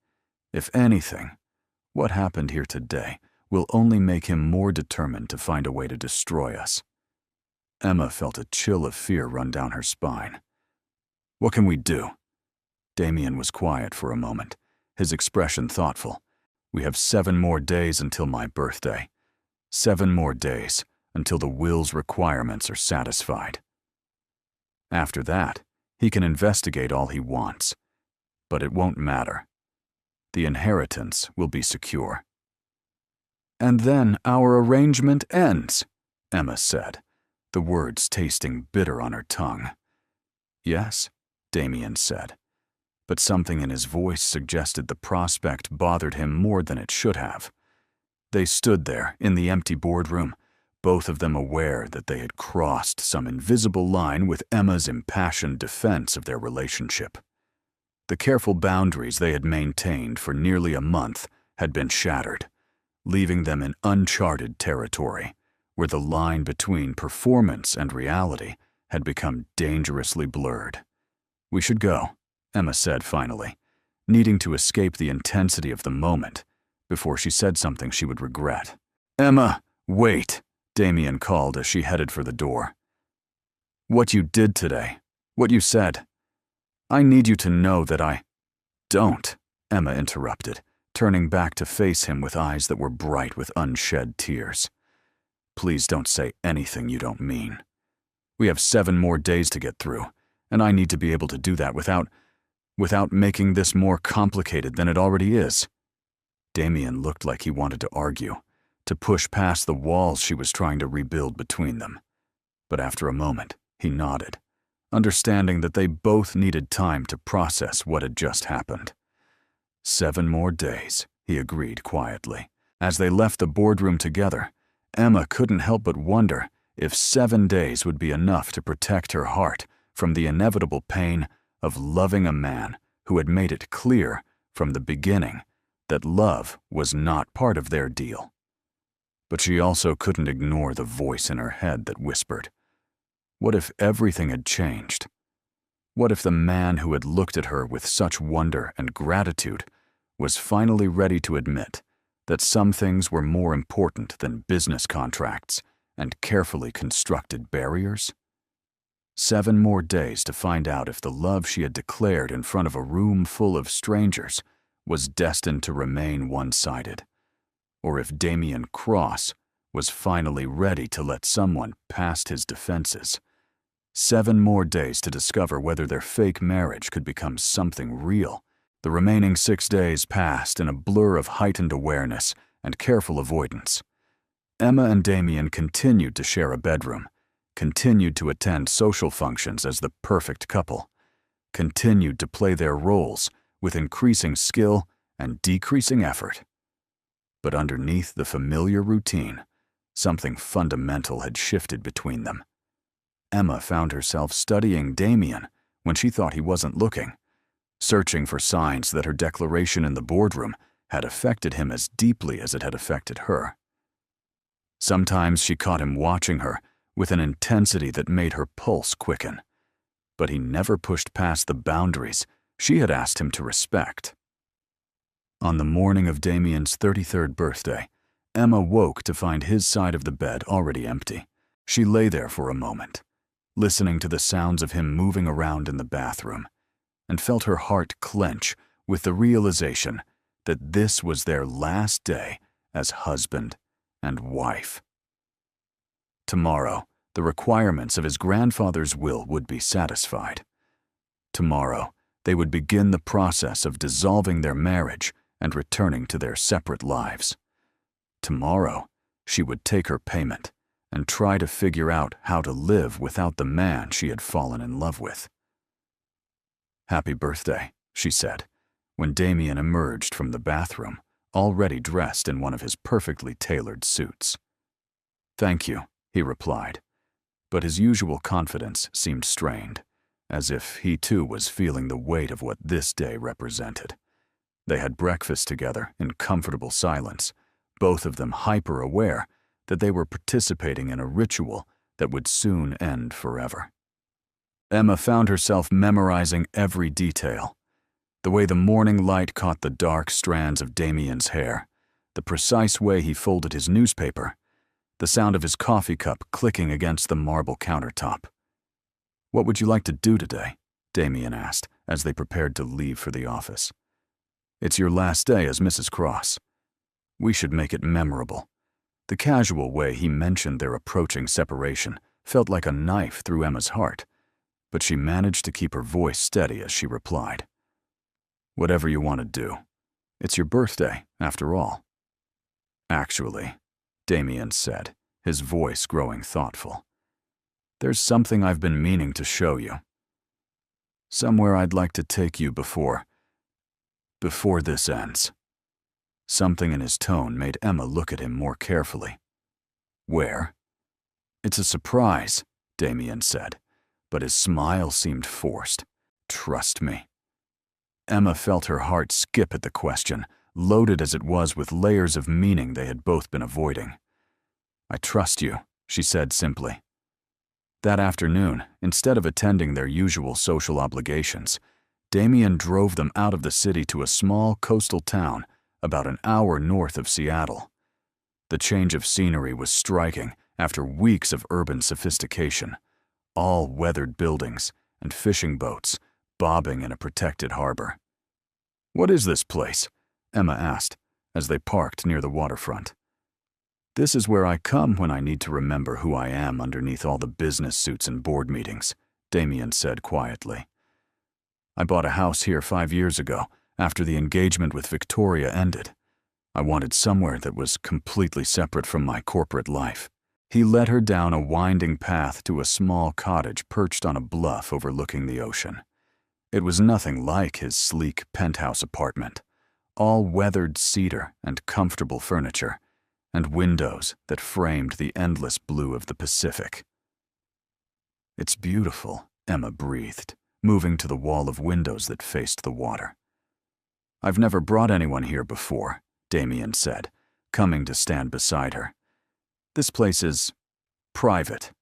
"If anything, what happened here today will only make him more determined to find a way to destroy us." Emma felt a chill of fear run down her spine. "What can we do?" Damian was quiet for a moment, his expression thoughtful. "We have 7 more days until my birthday. 7 more days until the will's requirements are satisfied. After that, he can investigate all he wants, but it won't matter. The inheritance will be secure." "And then our arrangement ends," Emma said, the words tasting bitter on her tongue. "Yes," Damian said, but something in his voice suggested the prospect bothered him more than it should have. They stood there in the empty boardroom, both of them aware that they had crossed some invisible line with Emma's impassioned defense of their relationship. The careful boundaries they had maintained for nearly a month had been shattered, leaving them in uncharted territory, where the line between performance and reality had become dangerously blurred. "We should go," Emma said finally, needing to escape the intensity of the moment before she said something she would regret. "Emma, wait," Damian called as she headed for the door. "What you did today, what you said, I need you to know that I—" "Don't," Emma interrupted, turning back to face him with eyes that were bright with unshed tears. "Please don't say anything you don't mean. We have 7 more days to get through, and I need to be able to do that without making this more complicated than it already is." Damian looked like he wanted to argue, to push past the walls she was trying to rebuild between them. But after a moment, he nodded, understanding that they both needed time to process what had just happened. 7 more days, he agreed quietly. As they left the boardroom together, Emma couldn't help but wonder if 7 days would be enough to protect her heart from the inevitable pain of loving a man who had made it clear from the beginning that love was not part of their deal. But she also couldn't ignore the voice in her head that whispered, what if everything had changed? What if the man who had looked at her with such wonder and gratitude was finally ready to admit that some things were more important than business contracts and carefully constructed barriers? 7 more days to find out if the love she had declared in front of a room full of strangers was destined to remain one-sided, or if Damian Cross was finally ready to let someone past his defenses. 7 more days to discover whether their fake marriage could become something real. The remaining 6 days passed in a blur of heightened awareness and careful avoidance. Emma and Damian continued to share a bedroom, continued to attend social functions as the perfect couple, continued to play their roles with increasing skill and decreasing effort. But underneath the familiar routine, something fundamental had shifted between them. Emma found herself studying Damian when she thought he wasn't looking, searching for signs that her declaration in the boardroom had affected him as deeply as it had affected her. Sometimes she caught him watching her with an intensity that made her pulse quicken, but he never pushed past the boundaries she had asked him to respect. On the morning of Damian's 33rd birthday, Emma woke to find his side of the bed already empty. She lay there for a moment, listening to the sounds of him moving around in the bathroom, and felt her heart clench with the realization that this was their last day as husband and wife. Tomorrow, the requirements of his grandfather's will would be satisfied. Tomorrow, they would begin the process of dissolving their marriage and returning to their separate lives. Tomorrow, she would take her payment and try to figure out how to live without the man she had fallen in love with. "Happy birthday," she said, when Damian emerged from the bathroom, already dressed in one of his perfectly tailored suits. "Thank you," he replied, but his usual confidence seemed strained, as if he too was feeling the weight of what this day represented. They had breakfast together in comfortable silence, both of them hyper-aware that they were participating in a ritual that would soon end forever. Emma found herself memorizing every detail. The way the morning light caught the dark strands of Damian's hair, the precise way he folded his newspaper, the sound of his coffee cup clicking against the marble countertop. "What would you like to do today?" Damian asked as they prepared to leave for the office. "It's your last day as Mrs. Cross. We should make it memorable." The casual way he mentioned their approaching separation felt like a knife through Emma's heart, but she managed to keep her voice steady as she replied, "Whatever you want to do. It's your birthday, after all." "Actually," Damian said, his voice growing thoughtful, "there's something I've been meaning to show you. Somewhere I'd like to take you before this ends." Something in his tone made Emma look at him more carefully. "Where?" "It's a surprise," Damian said, but his smile seemed forced. "Trust me." Emma felt her heart skip at the question, loaded as it was with layers of meaning they had both been avoiding. "I trust you," she said simply. That afternoon, instead of attending their usual social obligations, Damian drove them out of the city to a small coastal town about an hour north of Seattle. The change of scenery was striking after weeks of urban sophistication, all weathered buildings and fishing boats bobbing in a protected harbor. "What is this place?" Emma asked as they parked near the waterfront. "This is where I come when I need to remember who I am underneath all the business suits and board meetings," Damian said quietly. "I bought a house here 5 years ago, after the engagement with Victoria ended. I wanted somewhere that was completely separate from my corporate life." He led her down a winding path to a small cottage perched on a bluff overlooking the ocean. It was nothing like his sleek penthouse apartment, all weathered cedar and comfortable furniture, and windows that framed the endless blue of the Pacific. "It's beautiful," Emma breathed, moving to the wall of windows that faced the water. "I've never brought anyone here before," Damian said, coming to stand beside her. "This place is private,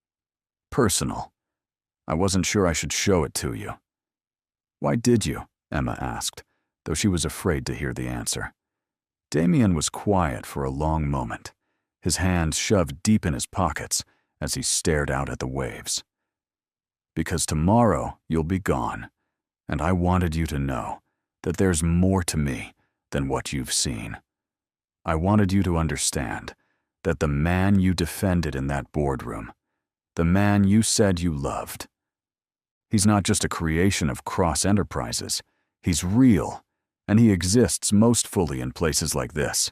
personal. I wasn't sure I should show it to you." "Why did you?" Emma asked, though she was afraid to hear the answer. Damian was quiet for a long moment, his hands shoved deep in his pockets as he stared out at the waves. "Because tomorrow you'll be gone, and I wanted you to know that there's more to me than what you've seen. I wanted you to understand that the man you defended in that boardroom, the man you said you loved, he's not just a creation of Cross Enterprises. He's real, and he exists most fully in places like this."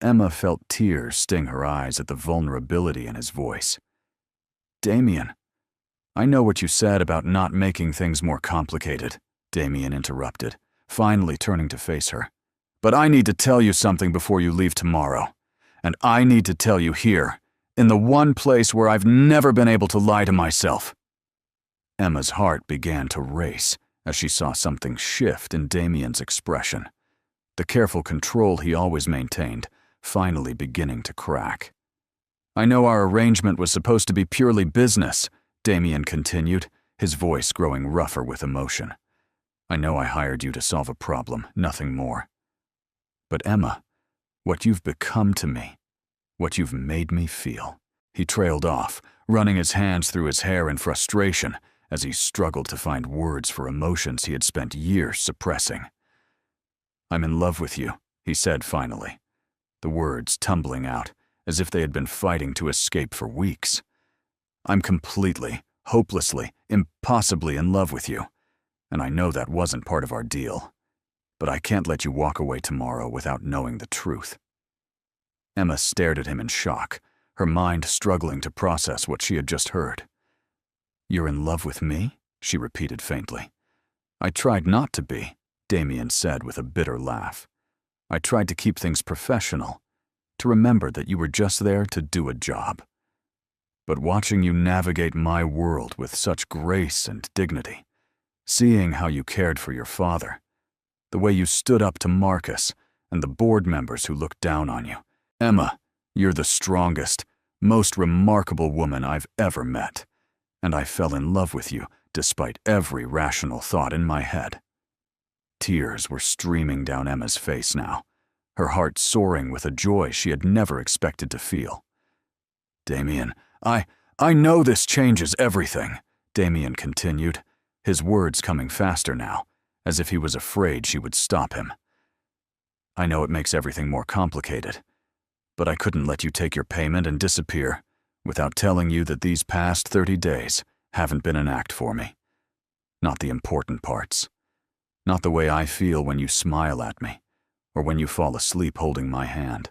Emma felt tears sting her eyes at the vulnerability in his voice. "Damian, I know what you said about not making things more complicated," Damian interrupted, finally turning to face her. "But I need to tell you something before you leave tomorrow. And I need to tell you here, in the one place where I've never been able to lie to myself." Emma's heart began to race as she saw something shift in Damian's expression, the careful control he always maintained finally beginning to crack. "I know our arrangement was supposed to be purely business," Damian continued, his voice growing rougher with emotion. "I know I hired you to solve a problem, nothing more. But Emma, what you've become to me, what you've made me feel." He trailed off, running his hands through his hair in frustration as he struggled to find words for emotions he had spent years suppressing. "I'm in love with you," he said finally, the words tumbling out as if they had been fighting to escape for weeks. "I'm completely, hopelessly, impossibly in love with you, and I know that wasn't part of our deal. But I can't let you walk away tomorrow without knowing the truth." Emma stared at him in shock, her mind struggling to process what she had just heard. "You're in love with me?" she repeated faintly. "I tried not to be," Damian said with a bitter laugh. "I tried to keep things professional, to remember that you were just there to do a job. But watching you navigate my world with such grace and dignity, seeing how you cared for your father, the way you stood up to Marcus and the board members who looked down on you, Emma, you're the strongest, most remarkable woman I've ever met, and I fell in love with you despite every rational thought in my head." Tears were streaming down Emma's face now, her heart soaring with a joy she had never expected to feel. "Damian, I know this changes everything," Damian continued, his words coming faster now, as if he was afraid she would stop him. "I know it makes everything more complicated, but I couldn't let you take your payment and disappear without telling you that these past 30 days haven't been an act for me. Not the important parts. Not the way I feel when you smile at me, or when you fall asleep holding my hand,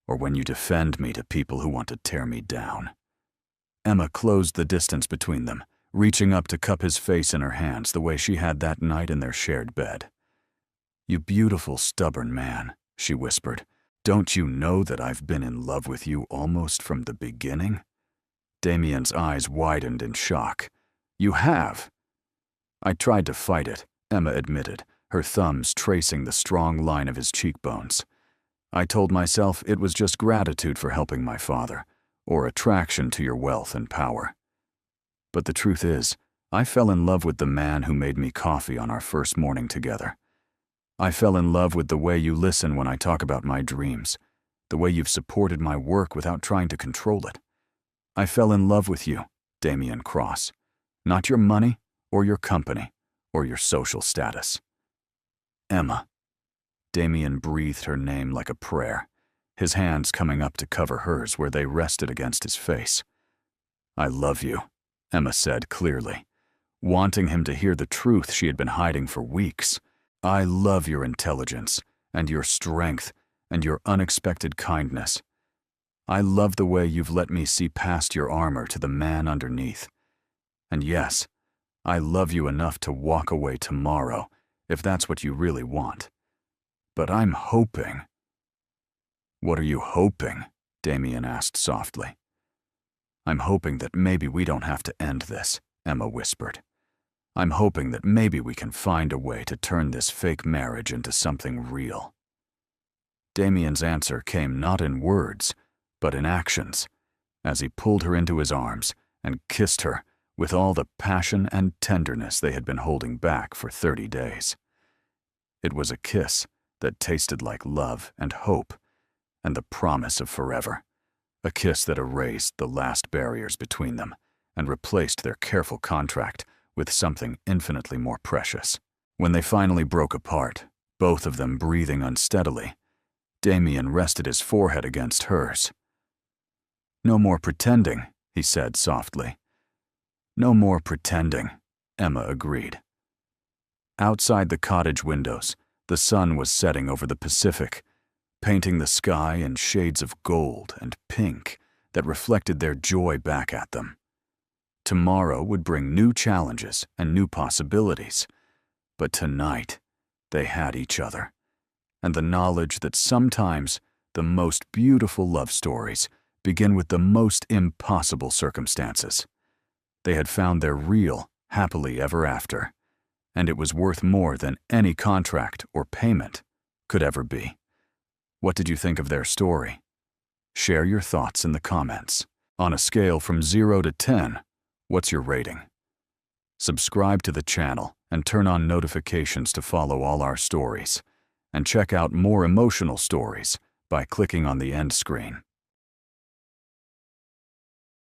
or when you defend me to people who want to tear me down." Emma closed the distance between them, reaching up to cup his face in her hands the way she had that night in their shared bed. "You beautiful, stubborn man," she whispered. "Don't you know that I've been in love with you almost from the beginning?" Damian's eyes widened in shock. "You have?" "I tried to fight it," Emma admitted, her thumbs tracing the strong line of his cheekbones. "I told myself it was just gratitude for helping my father, or attraction to your wealth and power. But the truth is, I fell in love with the man who made me coffee on our first morning together. I fell in love with the way you listen when I talk about my dreams, the way you've supported my work without trying to control it. I fell in love with you, Damian Cross, not your money or your company or your social status." "Emma." Damian breathed her name like a prayer, his hands coming up to cover hers where they rested against his face. "I love you," Emma said clearly, wanting him to hear the truth she had been hiding for weeks. "I love your intelligence and your strength and your unexpected kindness. I love the way you've let me see past your armor to the man underneath. And yes, I love you enough to walk away tomorrow, if that's what you really want. But I'm hoping." "What are you hoping?" Damian asked softly. "I'm hoping that maybe we don't have to end this," Emma whispered. "I'm hoping that maybe we can find a way to turn this fake marriage into something real." Damian's answer came not in words, but in actions, as he pulled her into his arms and kissed her with all the passion and tenderness they had been holding back for 30 days. It was a kiss that tasted like love and hope and the promise of forever, a kiss that erased the last barriers between them and replaced their careful contract with something infinitely more precious. When they finally broke apart, both of them breathing unsteadily, Damian rested his forehead against hers. "No more pretending," he said softly. "No more pretending," Emma agreed. Outside the cottage windows, the sun was setting over the Pacific, painting the sky in shades of gold and pink that reflected their joy back at them. Tomorrow would bring new challenges and new possibilities, but tonight they had each other, and the knowledge that sometimes the most beautiful love stories begin with the most impossible circumstances. They had found their real happily ever after, and it was worth more than any contract or payment could ever be. What did you think of their story? Share your thoughts in the comments. On a scale from 0 to 10, what's your rating? Subscribe to the channel and turn on notifications to follow all our stories, and check out more emotional stories by clicking on the end screen.